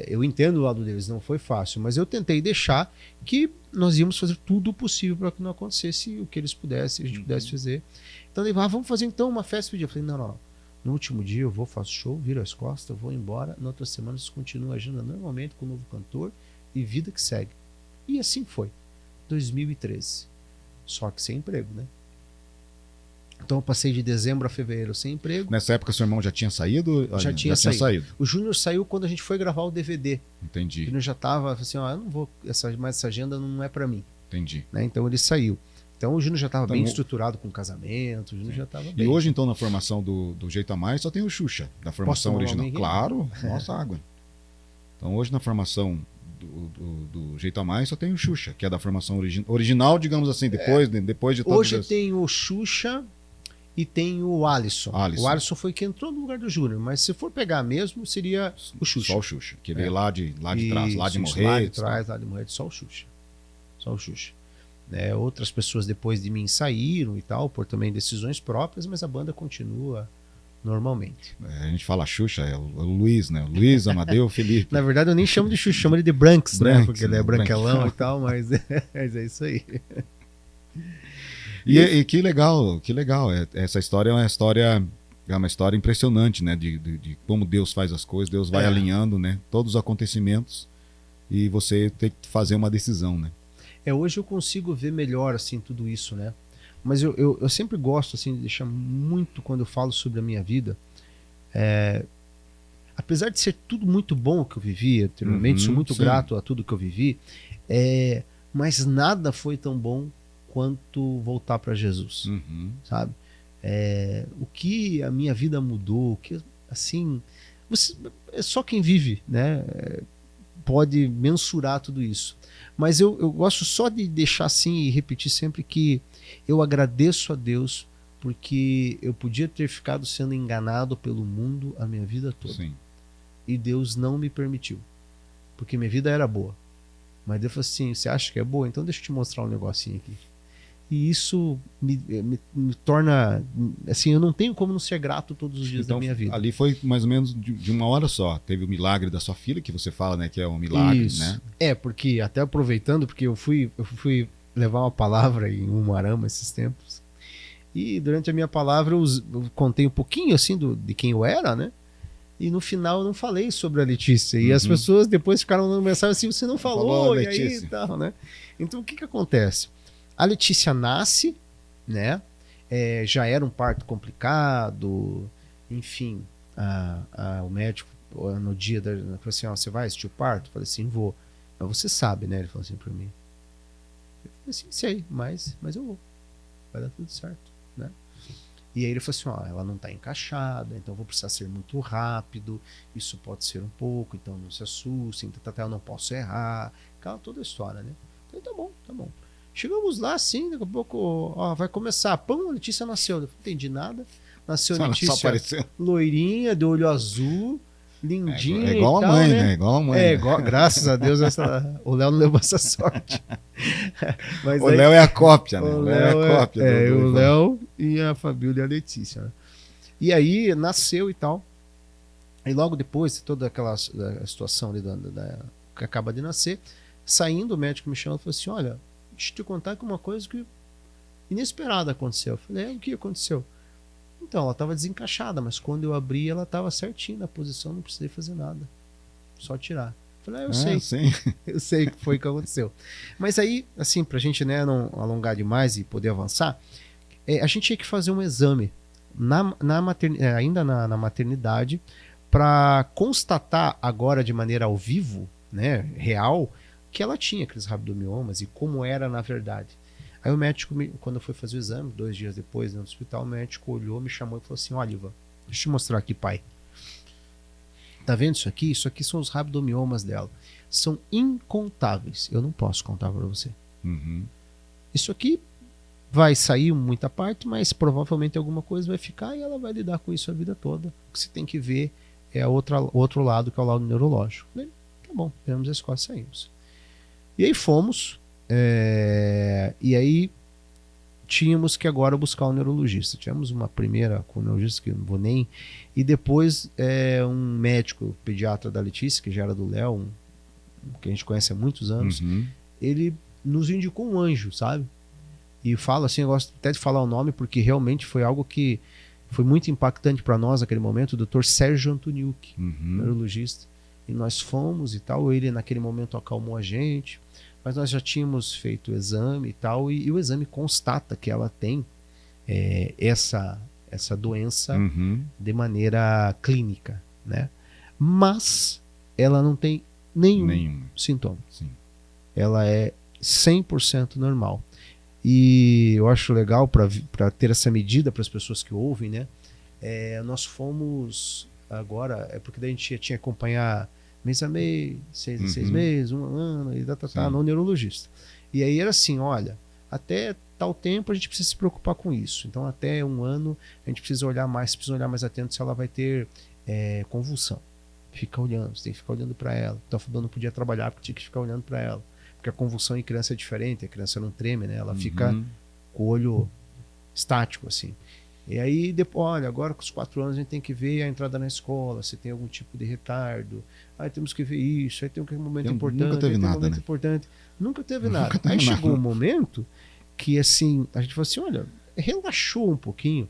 eu entendo o lado deles, não foi fácil, mas eu tentei deixar que nós íamos fazer tudo o possível para que não acontecesse o que eles pudessem, a gente pudesse fazer. Então, ele falou, vamos fazer então uma festa. Eu falei, não. No último dia eu vou, faço show, viro as costas, vou embora. Na outra semana vocês continuam agindo normalmente com o novo cantor e vida que segue. E assim foi. 2013. Só que sem emprego, né? Então eu passei de dezembro a fevereiro sem emprego. Nessa época seu irmão já tinha saído? Já tinha saído. O Júnior saiu quando a gente foi gravar o DVD. Entendi. O Júnior já estava assim, eu não vou, mais essa agenda não é para mim. Entendi. Né? Então ele saiu. Então o Júnior já estava bem estruturado com o casamento, o Júnior já estava bem. E hoje então na formação do Jeito a Mais só tem o Xuxa, da formação original. Claro, nossa água. Então hoje na formação do Jeito a Mais só tem o Xuxa, que é da formação original, digamos assim, depois de todas hoje tem o Xuxa e tem o Alisson. O Alisson foi quem entrou no lugar do Júnior, mas se for pegar mesmo, seria o Xuxa. Só o Xuxa, que veio lá de trás, lá de Morretes. Lá de trás, lá de Morretes, só o Xuxa. Só o Xuxa. Outras pessoas depois de mim saíram e tal, por também decisões próprias, mas a banda continua normalmente. A gente fala Xuxa, é o Luiz, né? O Luiz, Amadeu, Felipe. Na verdade, eu nem chamo de Xuxa, chamo ele de Branks, né? Branks, Porque ele é branquelão e tal, mas é isso aí. E que legal, que legal. Essa história é uma história impressionante, né? De como Deus faz as coisas, Deus vai alinhando, né? Todos os acontecimentos e você tem que fazer uma decisão, né? Hoje eu consigo ver melhor, assim, tudo isso, né? Mas eu sempre gosto, assim, de deixar muito quando eu falo sobre a minha vida. Apesar de ser tudo muito bom que eu vivi anteriormente, sou muito grato a tudo que eu vivi, mas nada foi tão bom quanto voltar para Jesus, sabe? O que a minha vida mudou, o que, assim, é só quem vive, né? Pode mensurar tudo isso. Mas eu gosto só de deixar assim e repetir sempre que eu agradeço a Deus porque eu podia ter ficado sendo enganado pelo mundo a minha vida toda. Sim. E Deus não me permitiu, porque minha vida era boa. Mas Deus falou assim, você acha que é boa? Então deixa eu te mostrar um negocinho aqui. E isso me torna, assim, eu não tenho como não ser grato todos os dias da minha vida. Ali foi mais ou menos de uma hora só. Teve o milagre da sua filha, que você fala, né, que é um milagre, isso, né? Porque até aproveitando, porque eu fui levar uma palavra em Umuarama esses tempos. E durante a minha palavra eu contei um pouquinho assim de quem eu era, né? E no final eu não falei sobre a Letícia. E as pessoas depois ficaram dando mensagem assim, você não falou, e aí e tal, né? Então o que acontece? A Letícia nasce, né? Já era um parto complicado, enfim, o médico no dia falou assim, você vai assistir o parto? Eu falei assim, vou. Mas você sabe, né? Ele falou assim pra mim. Eu falei assim, sei, mas eu vou. Vai dar tudo certo, né? E aí ele falou assim, ela não tá encaixada, então eu vou precisar ser muito rápido, isso pode ser um pouco, então não se assustem, eu não posso errar, aquela toda a história, né? Então tá bom. Chegamos lá, assim, daqui a pouco, vai começar. Pão, a Letícia nasceu. Eu não entendi nada. Nasceu a Letícia loirinha, de olho azul, lindinha. É igual a mãe, né? Igual a mãe. Graças a Deus, o Léo não levou essa sorte. Mas o Léo é a cópia, né? O Léo é a cópia. O Léo e a Fabíola e a Letícia. Né? E aí nasceu e tal. E logo depois, toda aquela situação ali que acaba de nascer, saindo, o médico me chamou e falou assim, olha, deixa eu te contar que uma coisa que inesperada aconteceu. Eu falei, o que aconteceu? Então, ela estava desencaixada, mas quando eu abri, ela estava certinha na posição, não precisei fazer nada. Só tirar. Eu falei, eu sei. Sim. Eu sei que foi o que aconteceu. Mas aí, assim, pra gente, né, não alongar demais e poder avançar, a gente tinha que fazer um exame ainda na maternidade para constatar agora de maneira ao vivo, né, real, que ela tinha aqueles rabdomiomas e como era na verdade. Aí o médico, quando eu fui fazer o exame, 2 dias depois no hospital, o médico olhou, me chamou e falou assim, olha, Ivan, deixa eu te mostrar aqui, pai. Tá vendo isso aqui? Isso aqui são os rabdomiomas dela. São incontáveis. Eu não posso contar para você. Isso aqui vai sair muita parte, mas provavelmente alguma coisa vai ficar e ela vai lidar com isso a vida toda. O que você tem que ver é o outro lado, que é o lado neurológico. Falei, tá bom, pegamos a escola e saímos. E aí fomos, e aí tínhamos que agora buscar um neurologista. Tivemos uma primeira com o neurologista, que eu não vou nem... E depois um médico pediatra da Letícia, que já era do Léo, que a gente conhece há muitos anos, ele nos indicou um anjo, sabe? E falo assim, eu gosto até de falar o nome, porque realmente foi algo que foi muito impactante para nós naquele momento, o Dr. Sérgio Antoniuk, neurologista. E nós fomos e tal, ele naquele momento acalmou a gente, mas nós já tínhamos feito o exame e tal, e o exame constata que ela tem essa doença de clínica, né? Mas ela não tem nenhum sintoma. Sim. Ela é 100% normal. E eu acho legal para ter essa medida para as pessoas que ouvem, né? Nós fomos agora, porque daí a gente tinha que acompanhar mês a mês, 6 meses, 1 ano, e no neurologista. E aí era assim, olha, até tal tempo a gente precisa se preocupar com isso. Então até 1 ano a gente precisa olhar mais atento se ela vai ter convulsão. Fica olhando, você tem que ficar olhando para ela. Então a Fabíola não podia trabalhar porque tinha que ficar olhando para ela. Porque a convulsão em criança é diferente, a criança não treme, né? Ela fica com o olho estático, assim. E aí, depois, olha, agora com os 4 anos a gente tem que ver a entrada na escola, se tem algum tipo de retardo. Aí temos que ver isso, aí tem um momento importante. Nunca teve nada, momento né? importante. Nunca teve nada. Nunca teve Aí nada. chegou um momento que, assim, a gente falou assim, olha, relaxou um pouquinho,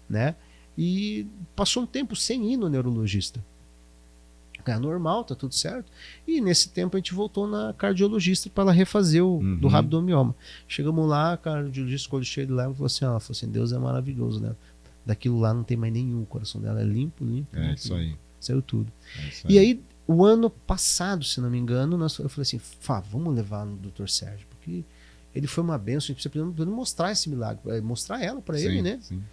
né? E passou um tempo sem ir no neurologista. É normal, tá tudo certo. E nesse tempo a gente voltou na cardiologista para ela refazer o do rabdomioma. Chegamos lá, a cardiologista ficou cheio de lágrimas e falou assim, Deus é maravilhoso, né? Daquilo lá não tem mais nenhum, o coração dela é limpo. É isso aí. Saiu tudo. Isso E aí, o ano passado, se não me engano, eu falei assim, vamos levar no Dr. Sérgio, porque ele foi uma bênção, a gente precisa mostrar esse milagre, mostrar ela para ele, né? Sim.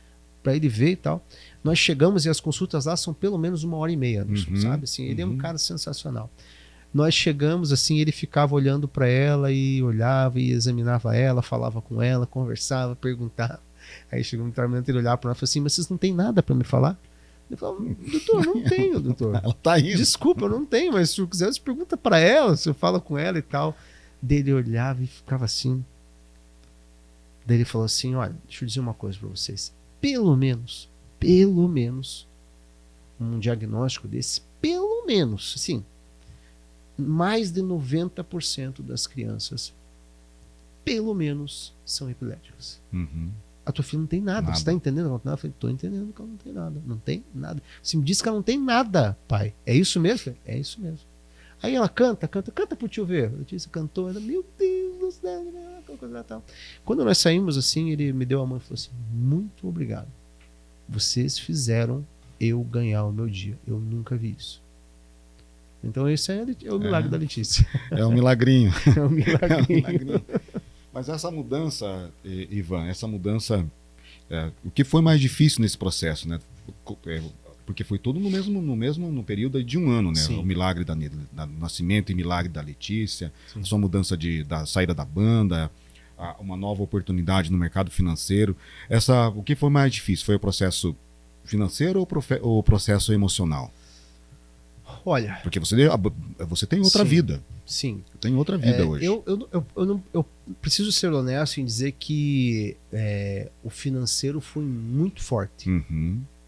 Para ele ver e tal. Nós chegamos e as consultas lá são pelo menos 1h30, sabe? Assim, ele é um cara sensacional. Nós chegamos assim, ele ficava olhando para ela e olhava e examinava ela, falava com ela, conversava, perguntava. Aí chegou um momento ele olhava para nós e falou assim, mas vocês não têm nada para me falar? Eu falava, doutor, não tenho, doutor. Ela tá aí. Desculpa, eu não tenho, mas se eu quiser, você pergunta para ela, você fala com ela e tal. Daí ele olhava e ficava assim. Daí ele falou assim, olha, deixa eu dizer uma coisa para vocês. Pelo menos, um diagnóstico desse, pelo menos, assim, mais de 90% das crianças, pelo menos, são epiléticas. A tua filha não tem nada. Você tá entendendo? Eu falei, tô entendendo que ela não tem nada. Não tem nada. Você me disse que ela não tem nada, pai. É isso mesmo? É isso mesmo. Aí ela canta pro tio ver. A Letícia cantou, ela, meu Deus do céu, tal. Quando nós saímos assim, ele me deu a mão e falou assim, muito obrigado. Vocês fizeram eu ganhar o meu dia. Eu nunca vi isso. Então esse é o milagre da Letícia. É um milagrinho. É um milagrinho. Mas essa mudança, Ivan, o que foi mais difícil nesse processo, né? Porque foi tudo no período de um ano, né? Sim. O milagre do nascimento e milagre da Letícia, a sua mudança da saída da banda, uma nova oportunidade no mercado financeiro. O que foi mais difícil? Foi o processo financeiro ou o processo emocional? Olha... Porque você tem outra vida. Sim. Tem outra vida hoje. Eu preciso ser honesto em dizer que o financeiro foi muito forte.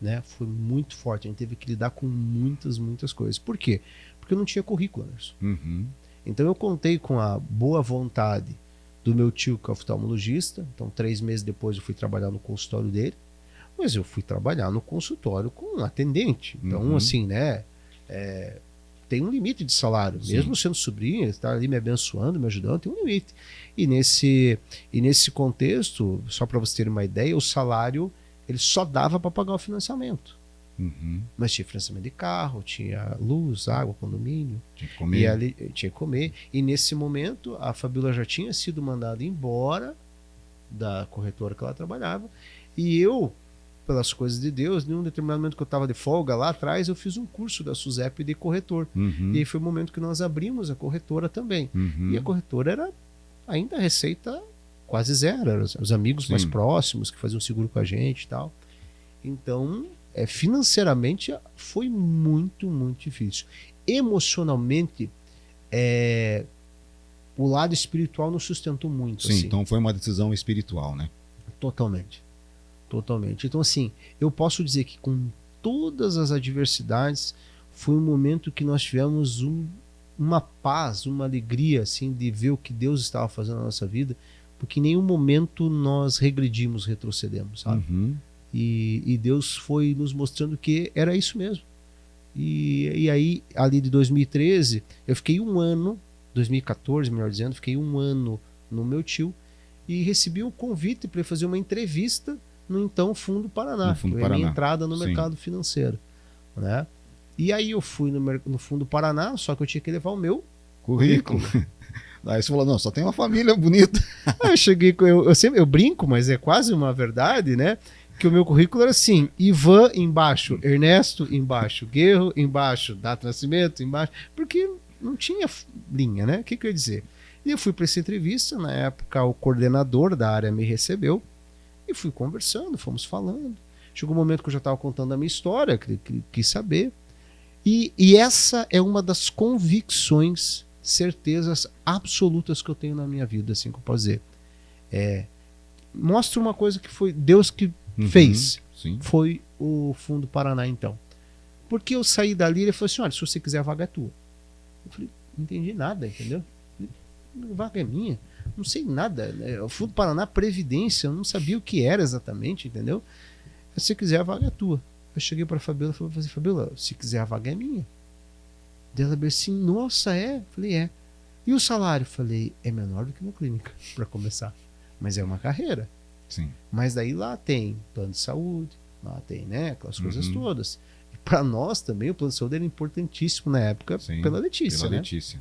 Né? Foi muito forte. A gente teve que lidar com muitas coisas. Por quê? Porque eu não tinha currículo, Anderson. Então eu contei com a boa vontade do meu tio, que é oftalmologista. Então 3 meses depois eu fui trabalhar no consultório dele. Mas eu fui trabalhar no consultório com um atendente. Então assim, né? Tem um limite de salário. Sim. Mesmo sendo sobrinho, ele está ali me abençoando, me ajudando, tem um limite. E nesse contexto, só para você ter uma ideia, o salário ele só dava para pagar o financiamento. Mas tinha financiamento de carro, tinha luz, água, condomínio. Tinha que comer. Tinha que comer. E nesse momento, a Fabíola já tinha sido mandada embora da corretora que ela trabalhava. E eu, pelas coisas de Deus, em um determinado momento que eu estava de folga lá atrás, eu fiz um curso da SUSEP de corretor. E aí foi o momento que nós abrimos a corretora também. E a corretora era ainda a receita quase zero. Eram os amigos mais próximos que faziam seguro com a gente e tal. Então, financeiramente, foi muito difícil. Emocionalmente, o lado espiritual nos sustentou muito. Sim, assim. então foi uma decisão espiritual, né? Totalmente. Então, assim, eu posso dizer que com todas as adversidades, foi um momento que nós tivemos uma paz, uma alegria, assim, de ver o que Deus estava fazendo na nossa vida, porque em nenhum momento nós regredimos, retrocedemos, sabe? E Deus foi nos mostrando que era isso mesmo. E aí, ali de 2013, eu fiquei 1 ano, 2014, melhor dizendo, fiquei 1 ano no meu tio e recebi um convite para fazer uma entrevista no então Fundo Paraná, que foi a minha entrada no mercado financeiro, né? E aí eu fui no Fundo Paraná, só que eu tinha que levar o meu currículo. Aí você falou, não, só tem uma família bonita. Eu cheguei, eu brinco, mas é quase uma verdade, né? Que o meu currículo era assim, Ivan embaixo, Ernesto embaixo, Guerro embaixo, data de nascimento embaixo, porque não tinha linha, né? O que eu ia dizer? E eu fui para essa entrevista, na época o coordenador da área me recebeu, e fui conversando, fomos falando. Chegou um momento que eu já estava contando a minha história, quis saber. E essa é uma das convicções, certezas absolutas que eu tenho na minha vida, assim que eu posso dizer. Mostra uma coisa que foi Deus que fez. Sim. foi o Fundo Paraná, então. Porque eu saí dali e ele falou assim, olha, se você quiser a vaga é tua. Eu falei, não entendi nada, entendeu? A vaga é minha, não sei nada. O Fundo Paraná, Previdência, eu não sabia o que era exatamente, entendeu? Se você quiser a vaga é tua. Eu cheguei para a Fabiola e falei assim, Fabiola, se quiser a vaga é minha. Daí ela disse assim, nossa, é? Eu falei, é. E o salário? Eu falei, é menor do que na clínica, para começar. Mas é uma carreira. Sim. Mas daí lá tem plano de saúde, lá tem, né, aquelas coisas todas. E para nós também o plano de saúde era importantíssimo na época. Sim, pela Letícia, pela né? Letícia.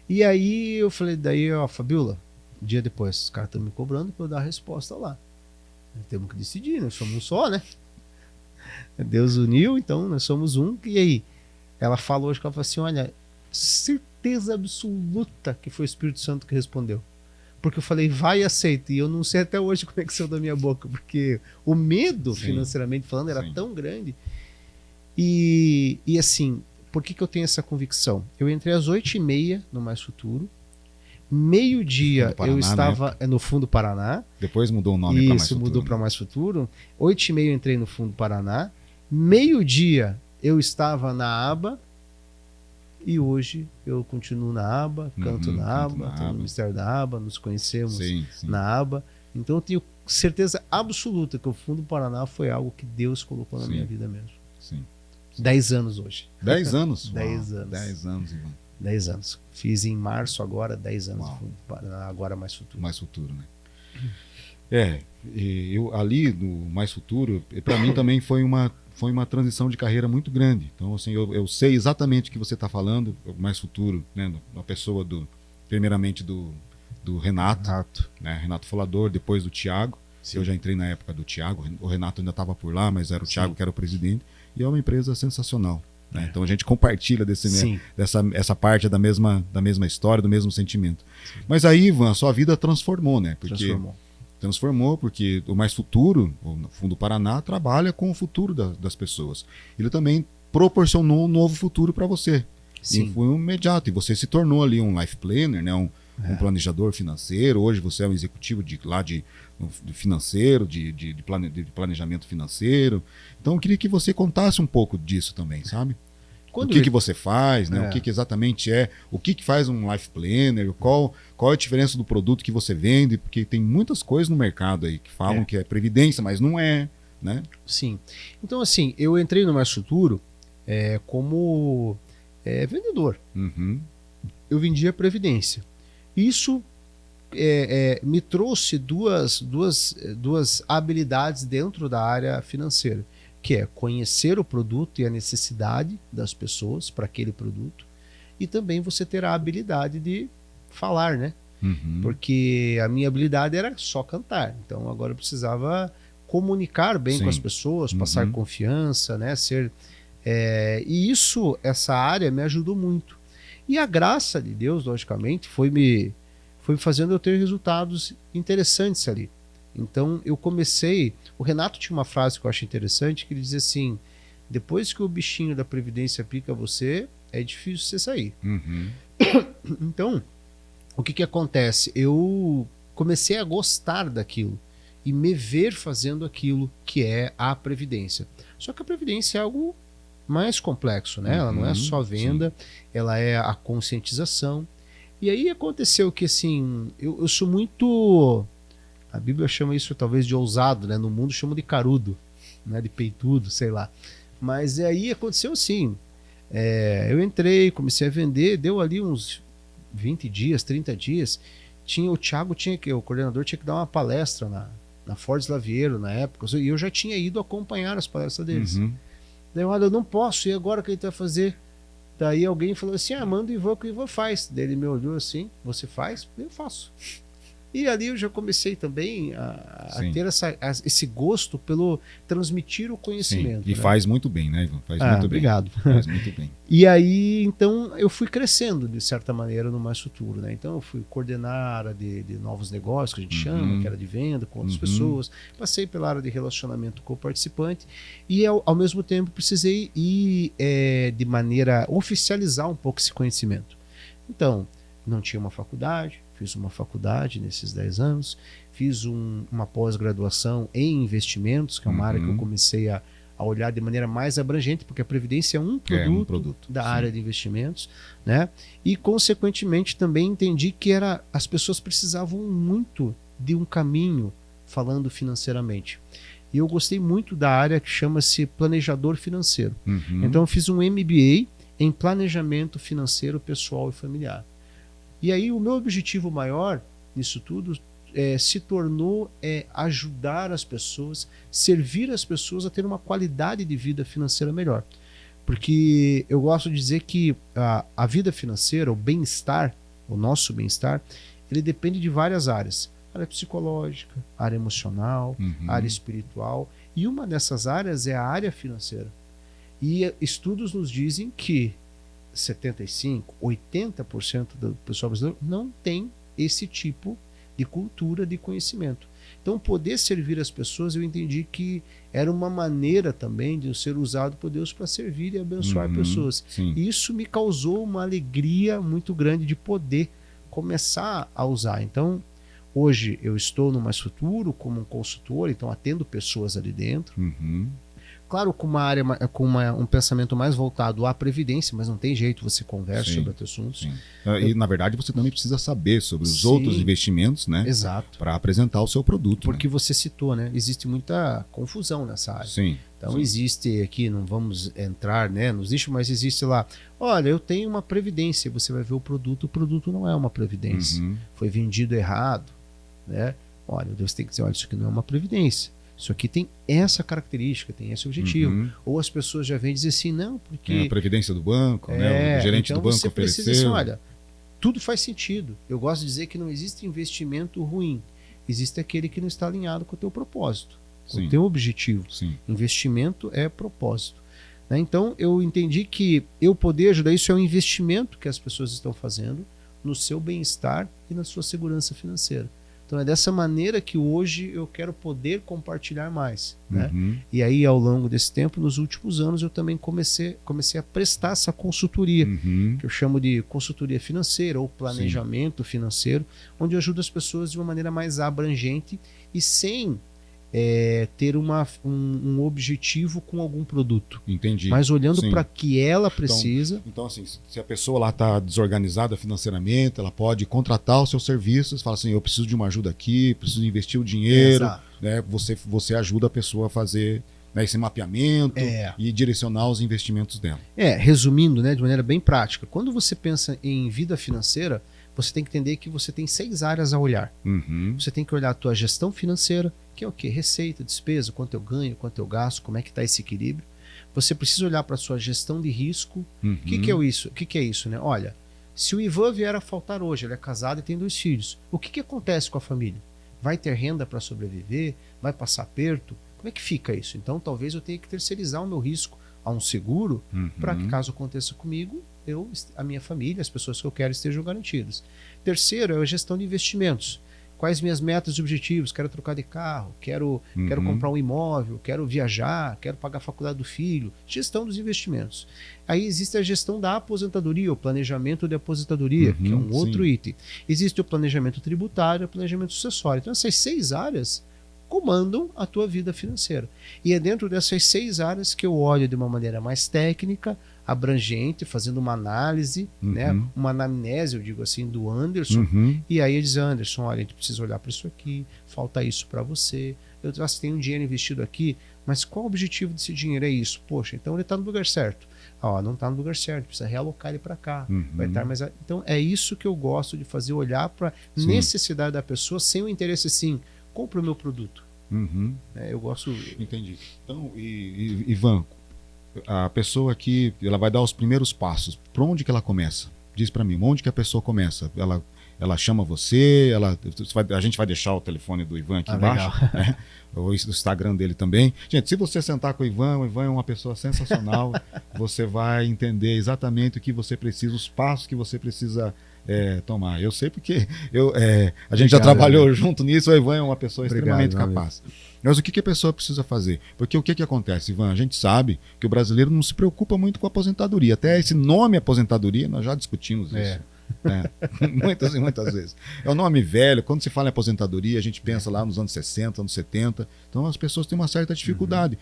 E aí eu falei, daí, ó, Fabiola, um dia depois, os caras estão me cobrando para eu dar a resposta lá. Temos que decidir, nós somos um só, né? Deus uniu, então nós somos um. E aí? Ela falou hoje que ela falou assim, olha, certeza absoluta que foi o Espírito Santo que respondeu. Porque eu falei, vai e aceita. E eu não sei até hoje como é que saiu da minha boca, porque o medo, financeiramente falando, era tão grande. E assim, por que eu tenho essa convicção? Eu entrei às 8h30 no Mais Futuro. Meio-dia eu estava no Fundo Paraná. Depois mudou o nome para Mais Futuro. Isso, mudou para Mais Futuro. 8h30 eu entrei no Fundo Paraná. Meio-dia eu estava na aba. E hoje eu continuo na aba, canto na aba, estou no Ministério da Aba, nos conhecemos na aba. Então eu tenho certeza absoluta que o Fundo Paraná foi algo que Deus colocou na minha vida mesmo. Sim. 10 anos hoje. 10 anos? 10 anos. 10 anos, Ivan. 10 anos. Fiz em março agora, 10 anos de Fundo Paraná, agora Mais Futuro. Mais Futuro, né? Eu ali no Mais Futuro, para mim também foi uma transição de carreira muito grande. Então, assim, eu sei exatamente o que você está falando, o Mais Futuro, né? Uma pessoa primeiramente do Renato, né? Renato Folador, depois do Thiago. Sim. Eu já entrei na época do Thiago, o Renato ainda estava por lá, mas era o Thiago que era o presidente. E é uma empresa sensacional. Né? Então a gente compartilha essa parte da mesma história, do mesmo sentimento. Sim. Mas aí, Ivan, a sua vida transformou, né? Transformou porque o Mais Futuro, o Fundo Paraná, trabalha com o futuro das pessoas. Ele também proporcionou um novo futuro para você. Sim. E foi imediato. E você se tornou ali um life planner, né? Um planejador financeiro. Hoje você é um executivo de financeiro, de planejamento financeiro. Então eu queria que você contasse um pouco disso também, sabe? O que você faz, né? O que exatamente é, o que faz um life planner, qual é a diferença do produto que você vende, porque tem muitas coisas no mercado aí que falam que é previdência, mas não é, né? Sim. Então, assim, eu entrei no Mais Futuro como vendedor. Uhum. Eu vendia previdência. Isso me trouxe duas habilidades dentro da área financeira, que é conhecer o produto e a necessidade das pessoas para aquele produto, e também você ter a habilidade de falar, né? Uhum. Porque a minha habilidade era só cantar, então agora eu precisava comunicar bem com as pessoas, passar confiança, né? E essa área me ajudou muito. E a graça de Deus, logicamente, foi me fazendo eu ter resultados interessantes ali. Então eu comecei. O Renato tinha uma frase que eu acho interessante, que ele dizia assim: depois que o bichinho da Previdência pica você, é difícil você sair. Uhum. Então, o que acontece? Eu comecei a gostar daquilo e me ver fazendo aquilo que é a Previdência. Só que a Previdência é algo mais complexo, né? Ela não é só venda, ela é a conscientização. E aí aconteceu que, assim, eu sou muito... A Bíblia chama isso talvez de ousado, né? No mundo chama de carudo, né? De peitudo, sei lá. Mas aí aconteceu assim. Eu entrei, comecei a vender, deu ali uns 20 dias, 30 dias. O Thiago o coordenador tinha que dar uma palestra na Fortes Lavieiro na época, e eu já tinha ido acompanhar as palestras deles. Uhum. Daí eu não posso, e agora o que ele vai fazer? Daí alguém falou assim, manda o Ivan que o Ivan faz. Daí ele me olhou assim, você faz? Eu faço. E ali eu já comecei também a ter esse gosto pelo transmitir o conhecimento. Sim. E né? Faz muito bem, né, Ivan? Faz muito obrigado. Bem. Faz muito bem. E aí, então, eu fui crescendo, de certa maneira, no Mais Futuro. Né? Então, eu fui coordenar a área de novos negócios, que a gente chama, que era de venda com outras pessoas. Passei pela área de relacionamento com o participante. E, ao mesmo tempo, precisei ir de maneira oficializar um pouco esse conhecimento. Então, não tinha uma faculdade, fiz uma faculdade nesses 10 anos, fiz uma pós-graduação em investimentos, que é uma área que eu comecei a olhar de maneira mais abrangente, porque a Previdência é um produto da área de investimentos, né? E, consequentemente, também entendi que as pessoas precisavam muito de um caminho falando financeiramente. E eu gostei muito da área que chama-se planejador financeiro. Então, eu fiz um MBA em planejamento financeiro pessoal e familiar. E aí, o meu objetivo maior nisso tudo se tornou ajudar as pessoas, servir as pessoas a ter uma qualidade de vida financeira melhor. Porque eu gosto de dizer que a vida financeira, o bem-estar, o nosso bem-estar, ele depende de várias áreas. Área psicológica, área emocional, área espiritual. E uma dessas áreas é a área financeira. E estudos nos dizem que 75%, 80% do pessoal brasileiro não tem esse tipo de cultura, de conhecimento. Então, poder servir as pessoas, eu entendi que era uma maneira também de eu ser usado por Deus para servir e abençoar pessoas. E isso me causou uma alegria muito grande de poder começar a usar. Então, hoje eu estou no Mais Futuro como um consultor, então atendo pessoas ali dentro. Claro, com uma área, um pensamento mais voltado à previdência, mas não tem jeito, você conversa sobre outros assuntos. E, na verdade, você também precisa saber sobre os outros investimentos, né? Exato. Para apresentar o seu produto. Porque você citou, né? Existe muita confusão nessa área. Então, existe aqui, não vamos entrar, né? Não existe, mas existe lá. Olha, eu tenho uma previdência, você vai ver o produto não é uma previdência. Foi vendido errado, né? Olha, Deus tem que dizer, olha, isso aqui não é uma previdência. Isso aqui tem essa característica, tem esse objetivo. Ou as pessoas já vêm dizer assim, não, porque... a previdência do banco, né? O gerente então do banco você ofereceu. Precisa assim, olha, tudo faz sentido. Eu gosto de dizer que não existe investimento ruim. Existe aquele que não está alinhado com o teu propósito, com o teu objetivo. Investimento é propósito. Né? Então, eu entendi que eu poder ajudar, isso é um investimento que as pessoas estão fazendo no seu bem-estar e na sua segurança financeira. Então é dessa maneira que hoje eu quero poder compartilhar mais. Né? E aí, ao longo desse tempo, nos últimos anos, eu também comecei a prestar essa consultoria, que eu chamo de consultoria financeira ou planejamento financeiro, onde eu ajudo as pessoas de uma maneira mais abrangente e sem ter um objetivo com algum produto. Entendi. Mas olhando para o que ela precisa. Então, assim, se a pessoa lá está desorganizada financeiramente, ela pode contratar os seus serviços, fala assim, eu preciso de uma ajuda aqui, preciso investir o dinheiro. Né? Você ajuda a pessoa a fazer, né, esse mapeamento e direcionar os investimentos dela. Resumindo, né, de maneira bem prática, quando você pensa em vida financeira, você tem que entender que você tem 6 áreas a olhar. Você tem que olhar a tua gestão financeira, que é o quê? Receita, despesa, quanto eu ganho, quanto eu gasto, como é que está esse equilíbrio. Você precisa olhar para a sua gestão de risco. O que é isso? O que é isso, né? Olha, se o Ivan vier a faltar hoje, ele é casado e tem 2 filhos, o que acontece com a família? Vai ter renda para sobreviver? Vai passar aperto? Como é que fica isso? Então, talvez eu tenha que terceirizar o meu risco a um seguro para que, caso aconteça comigo, a minha família, as pessoas que eu quero estejam garantidas. Terceiro é a gestão de investimentos. Quais minhas metas e objetivos? Quero trocar de carro, quero comprar um imóvel, quero viajar, quero pagar a faculdade do filho. Gestão dos investimentos. Aí existe a gestão da aposentadoria, o planejamento de aposentadoria, que é um outro item. Existe o planejamento tributário, o planejamento sucessório. Então essas 6 áreas comandam a tua vida financeira. E é dentro dessas 6 áreas que eu olho de uma maneira mais técnica, abrangente, fazendo uma análise, né, uma anamnese, eu digo assim, do Anderson, e aí ele diz, Anderson, olha, a gente precisa olhar para isso aqui, falta isso para você, você tem um dinheiro investido aqui, mas qual o objetivo desse dinheiro? É isso. Poxa, então ele está no lugar certo. Não está no lugar certo, precisa realocar ele para cá. Vai estar mais... Então é isso que eu gosto de fazer, olhar para a necessidade da pessoa sem o interesse assim, compra o meu produto. Eu gosto... Entendi. Então, Ivan, a pessoa aqui, ela vai dar os primeiros passos. Por onde que ela começa? Diz para mim, onde que a pessoa começa? Ela chama você, a gente vai deixar o telefone do Ivan aqui embaixo, né? O Instagram dele também. Gente, se você sentar com o Ivan é uma pessoa sensacional, você vai entender exatamente o que você precisa, os passos que você precisa tomar. Eu sei porque a gente já trabalhou junto nisso, o Ivan é uma pessoa extremamente capaz. Mas o que a pessoa precisa fazer? Porque o que acontece, Ivan? A gente sabe que o brasileiro não se preocupa muito com a aposentadoria. Até esse nome aposentadoria, nós já discutimos isso. Muitas e muitas vezes. É um nome velho. Quando se fala em aposentadoria, a gente pensa lá nos anos 60, anos 70. Então as pessoas têm uma certa dificuldade.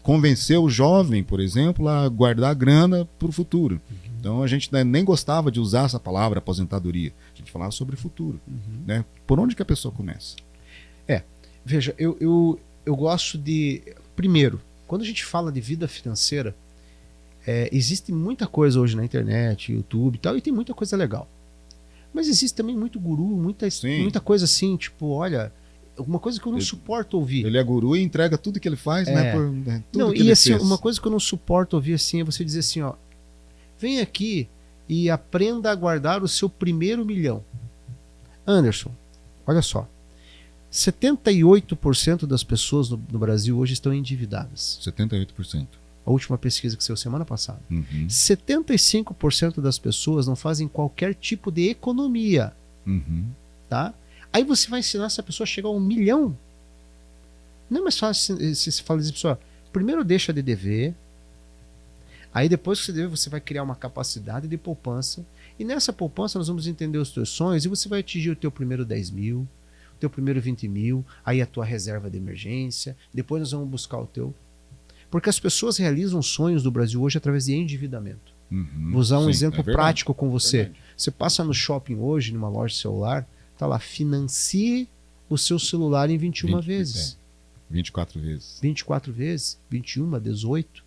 Convencer o jovem, por exemplo, a guardar grana para o futuro. Então a gente nem gostava de usar essa palavra aposentadoria. A gente falava sobre futuro. Né? Por onde que a pessoa começa? Veja, eu gosto de... Primeiro, quando a gente fala de vida financeira, existe muita coisa hoje na internet, YouTube e tal, e tem muita coisa legal. Mas existe também muito guru, muita coisa assim, tipo, olha, uma coisa que eu não suporto ouvir. Ele é guru e entrega tudo que ele faz, né? Tudo não, que ele assim, fez. uma coisa que eu não suporto ouvir assim é você dizer assim, ó, vem aqui e aprenda a guardar o seu primeiro milhão. Anderson, olha só, 78% das pessoas no Brasil hoje estão endividadas. 78%. A última pesquisa que saiu semana passada. 75% das pessoas não fazem qualquer tipo de economia. Tá? Aí você vai ensinar essa pessoa a chegar a 1 milhão. Não é mais fácil se você fala assim, pessoal, primeiro deixa de dever, aí depois que você dever, você vai criar uma capacidade de poupança, e nessa poupança nós vamos entender os teus sonhos, e você vai atingir o teu primeiro 10 mil, o teu primeiro 20 mil, aí a tua reserva de emergência, depois nós vamos buscar o teu... Porque as pessoas realizam sonhos do Brasil hoje através de endividamento. Vou usar um exemplo prático com você. Você passa no shopping hoje, numa loja de celular, tá lá, financie o seu celular em 21 vezes. 24 vezes. 24 vezes, 21, 18.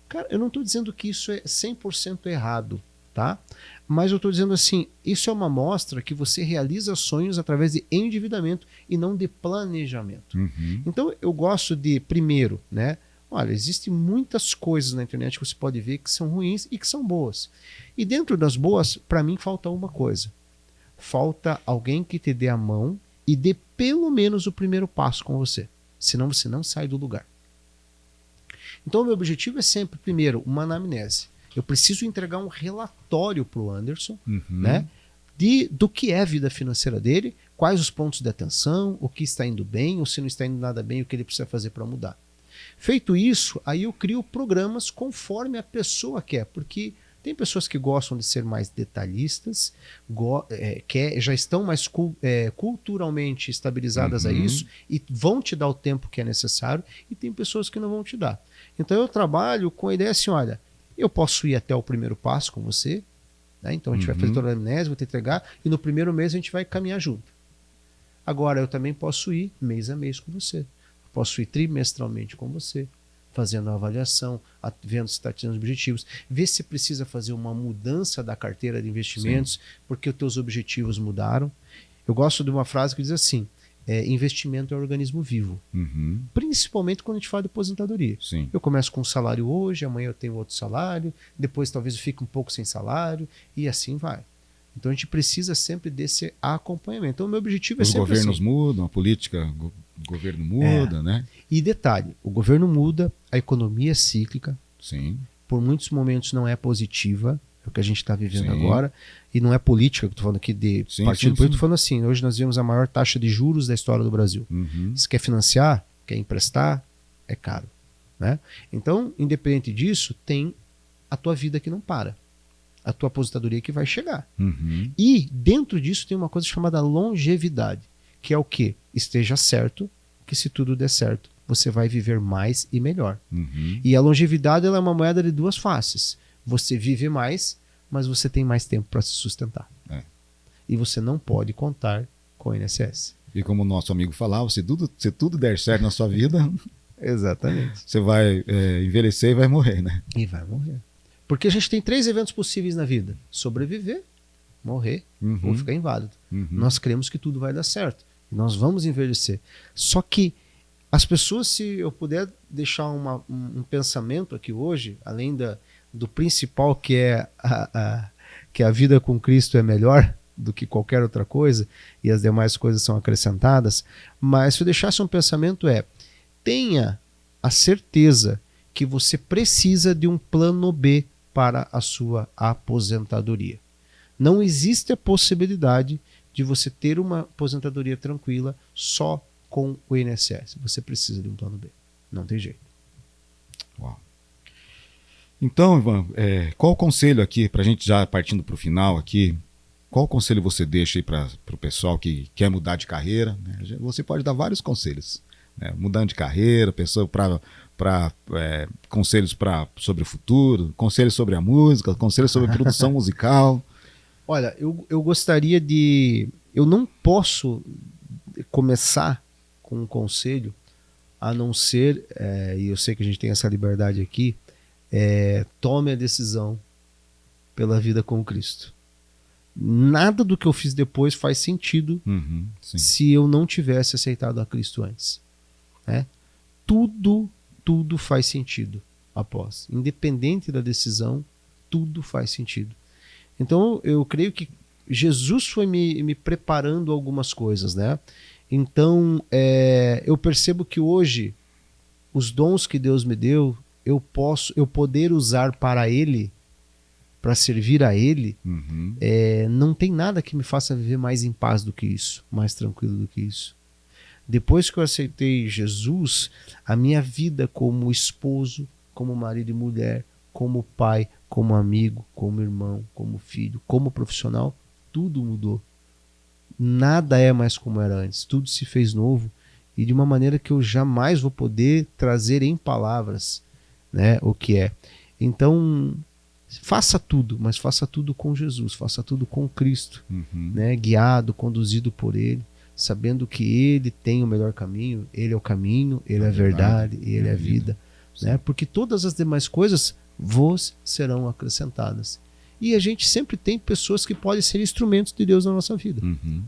Cara, eu não estou dizendo que isso é 100% errado, tá? Mas eu estou dizendo assim, isso é uma amostra que você realiza sonhos através de endividamento e não de planejamento. Então, eu gosto de, primeiro, né? Olha, existem muitas coisas na internet que você pode ver que são ruins e que são boas. E dentro das boas, para mim, falta uma coisa. Falta alguém que te dê a mão e dê pelo menos o primeiro passo com você. Senão você não sai do lugar. Então, o meu objetivo é sempre, primeiro, uma anamnese. Eu preciso entregar um relatório para o Anderson, né, do que é a vida financeira dele, quais os pontos de atenção, o que está indo bem, ou se não está indo nada bem, o que ele precisa fazer para mudar. Feito isso, aí eu crio programas conforme a pessoa quer, porque tem pessoas que gostam de ser mais detalhistas, já estão mais culturalmente estabilizadas a isso e vão te dar o tempo que é necessário, e tem pessoas que não vão te dar. Então eu trabalho com a ideia assim, olha, eu posso ir até o primeiro passo com você, né? Então a gente vai fazer toda a amnésia, vou te entregar, e no primeiro mês a gente vai caminhar junto. Agora eu também posso ir mês a mês com você. Posso ir trimestralmente com você, fazendo a avaliação, vendo se está tendo objetivos, ver se precisa fazer uma mudança da carteira de investimentos, porque os teus objetivos mudaram. Eu gosto de uma frase que diz assim, investimento é um organismo vivo, principalmente quando a gente fala de aposentadoria. Eu começo com um salário hoje, amanhã eu tenho outro salário, depois talvez eu fique um pouco sem salário, e assim vai. Então a gente precisa sempre desse acompanhamento. Então o meu objetivo é sempre os governos mudam, a política, o governo muda, né? E detalhe, o governo muda, a economia é cíclica. Por muitos momentos não é positiva, é o que a gente está vivendo agora, e não é política, que eu estou falando aqui de partido político, estou falando assim, hoje nós vivemos a maior taxa de juros da história do Brasil. Se quer financiar, quer emprestar, é caro, né? Então, independente disso, tem a tua vida que não para. A tua aposentadoria que vai chegar. E dentro disso tem uma coisa chamada longevidade, que é o quê? Esteja certo que se tudo der certo, você vai viver mais e melhor. E a longevidade ela é uma moeda de duas faces. Você vive mais, mas você tem mais tempo para se sustentar. E você não pode contar com o INSS. E como o nosso amigo falava, se tudo der certo na sua vida, exatamente, você vai envelhecer e vai morrer, né? E vai morrer. Porque a gente tem 3 eventos possíveis na vida: sobreviver, morrer ou ficar inválido. Nós cremos que tudo vai dar certo e nós vamos envelhecer. Só que as pessoas, se eu puder deixar um pensamento aqui hoje, além do principal, que é que a vida com Cristo é melhor do que qualquer outra coisa e as demais coisas são acrescentadas, mas se eu deixasse um pensamento tenha a certeza que você precisa de um plano B para a sua aposentadoria. Não existe a possibilidade de você ter uma aposentadoria tranquila só com o INSS. Você precisa de um plano B. Não tem jeito. Uau. Então, Ivan, qual o conselho aqui, para a gente já partindo para o final aqui, qual conselho você deixa aí para o pessoal que quer mudar de carreira? Né? Você pode dar vários conselhos, né? Mudando de carreira, pessoa conselhos sobre o futuro, conselhos sobre a música, conselhos sobre a produção musical. Olha, eu gostaria de... Eu não posso começar com um conselho a não ser, e eu sei que a gente tem essa liberdade aqui, tome a decisão pela vida com Cristo. Nada do que eu fiz depois faz sentido se eu não tivesse aceitado a Cristo antes. Né? Tudo faz sentido após. Independente da decisão, tudo faz sentido. Então eu creio que Jesus foi me preparando algumas coisas, né? Então eu percebo que hoje os dons que Deus me deu, eu poder usar para Ele, para servir a Ele, não tem nada que me faça viver mais em paz do que isso, mais tranquilo do que isso. Depois que eu aceitei Jesus, a minha vida como esposo, como marido e mulher, como pai, como amigo, como irmão, como filho, como profissional, tudo mudou. Nada é mais como era antes, tudo se fez novo e de uma maneira que eu jamais vou poder trazer em palavras, né, o que é. Então, faça tudo, mas faça tudo com Jesus, faça tudo com Cristo, né, guiado, conduzido por Ele, sabendo que Ele tem o melhor caminho, Ele é o caminho, Ele é a verdade, Ele é a vida. Né? Porque todas as demais coisas vos serão acrescentadas. E a gente sempre tem pessoas que podem ser instrumentos de Deus na nossa vida.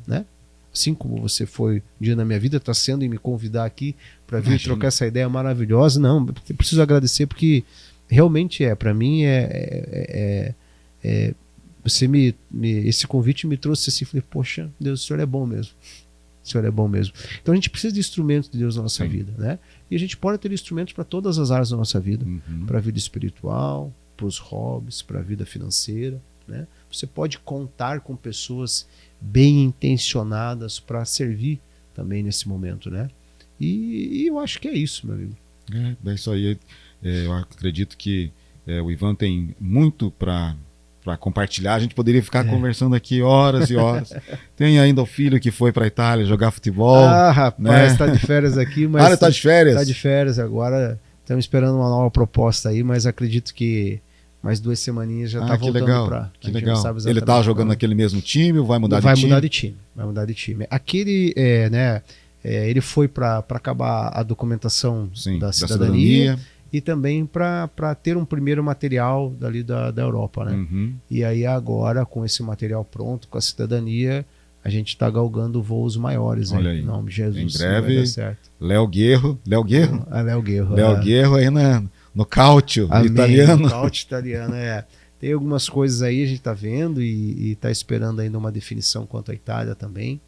Né? Assim como você foi um dia na minha vida, está sendo e me convidar aqui para vir trocar essa ideia maravilhosa. Não, eu preciso agradecer porque realmente para mim você esse convite me trouxe assim, falei, poxa, Deus, o Senhor é bom mesmo. O Senhor é bom mesmo. Então a gente precisa de instrumentos de Deus na nossa vida, né? E a gente pode ter instrumentos para todas as áreas da nossa vida, para a vida espiritual, para os hobbies, para a vida financeira, né? Você pode contar com pessoas bem intencionadas para servir também nesse momento, né? E eu acho que é isso, meu amigo. É isso aí. Eu acredito que o Ivan tem muito para compartilhar. A gente poderia ficar conversando aqui horas e horas. Tem ainda o filho que foi para a Itália jogar futebol. Ah, rapaz, está de férias aqui. Mas está de férias? Está de férias agora. Estamos esperando uma nova proposta aí, mas acredito que mais 2 semaninhas já está voltando para... Que legal. Ele está jogando naquele mesmo time ou vai mudar de time? Vai mudar de time. Aquele, ele foi para acabar a documentação da cidadania. E também para ter um primeiro material dali da Europa, né? E aí agora, com esse material pronto, com a cidadania, a gente está galgando voos maiores. Olha aí. Em nome de Jesus. Em breve, vai dar certo. Léo Guerro? Léo Guerro aí no Cautio italiano. No Cautio italiano, Tem algumas coisas aí, a gente está vendo e está esperando ainda uma definição quanto à Itália também.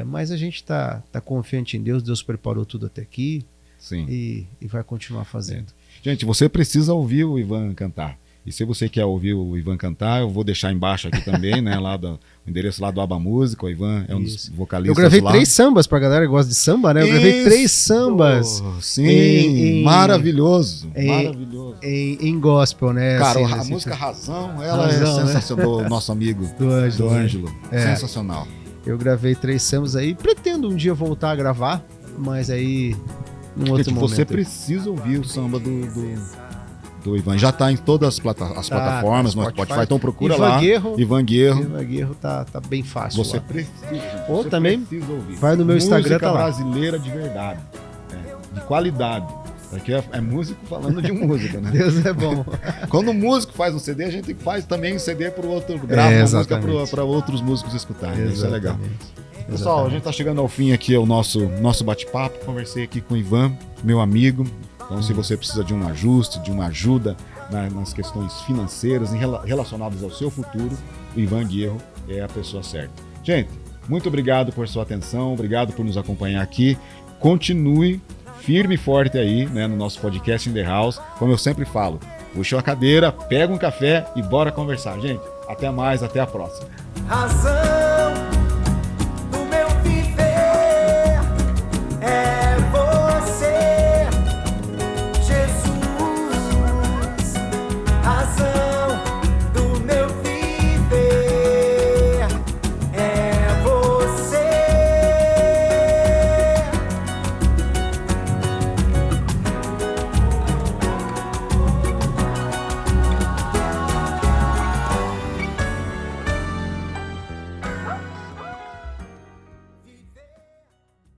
Mas a gente está confiante em Deus, Deus preparou tudo até aqui. Sim. E vai continuar fazendo. Gente, você precisa ouvir o Ivan cantar. E se você quer ouvir o Ivan cantar, eu vou deixar embaixo aqui também, né? O endereço lá do Aba Música. O Ivan é um dos vocalistas. Eu gravei 3 sambas pra galera que gosta de samba, né? Eu gravei 3 sambas. Sim, maravilhoso. Maravilhoso. Em gospel, né? Cara, a música Razão, ela é sensacional, né? Do nosso amigo do Ângelo. Sensacional. Eu gravei 3 sambas aí. Pretendo um dia voltar a gravar, mas aí... Você precisa ouvir o samba do Ivan. Já está em todas as plataformas, no Spotify, então procura lá. Ivan Guerro tá bem fácil. Você lá. precisa. Ou também precisa ouvir. Vai no meu Instagram, tá lá. Brasileira de verdade, de qualidade. Aqui é músico falando de música, né? Deus é bom. Quando o músico faz um CD, a gente faz também um CD para o outro, grava uma música para outros músicos escutarem. Isso é legal. Pessoal, a gente está chegando ao fim aqui, o nosso bate-papo. Conversei aqui com o Ivan, meu amigo. Então, se você precisa de um ajuste, de uma ajuda nas questões financeiras relacionadas ao seu futuro, o Ivan Guerro é a pessoa certa. Gente, muito obrigado por sua atenção, obrigado por nos acompanhar aqui. Continue firme e forte aí, né, no nosso podcast In The House. Como eu sempre falo, puxa a cadeira, pega um café e bora conversar. Gente, até mais, até a próxima.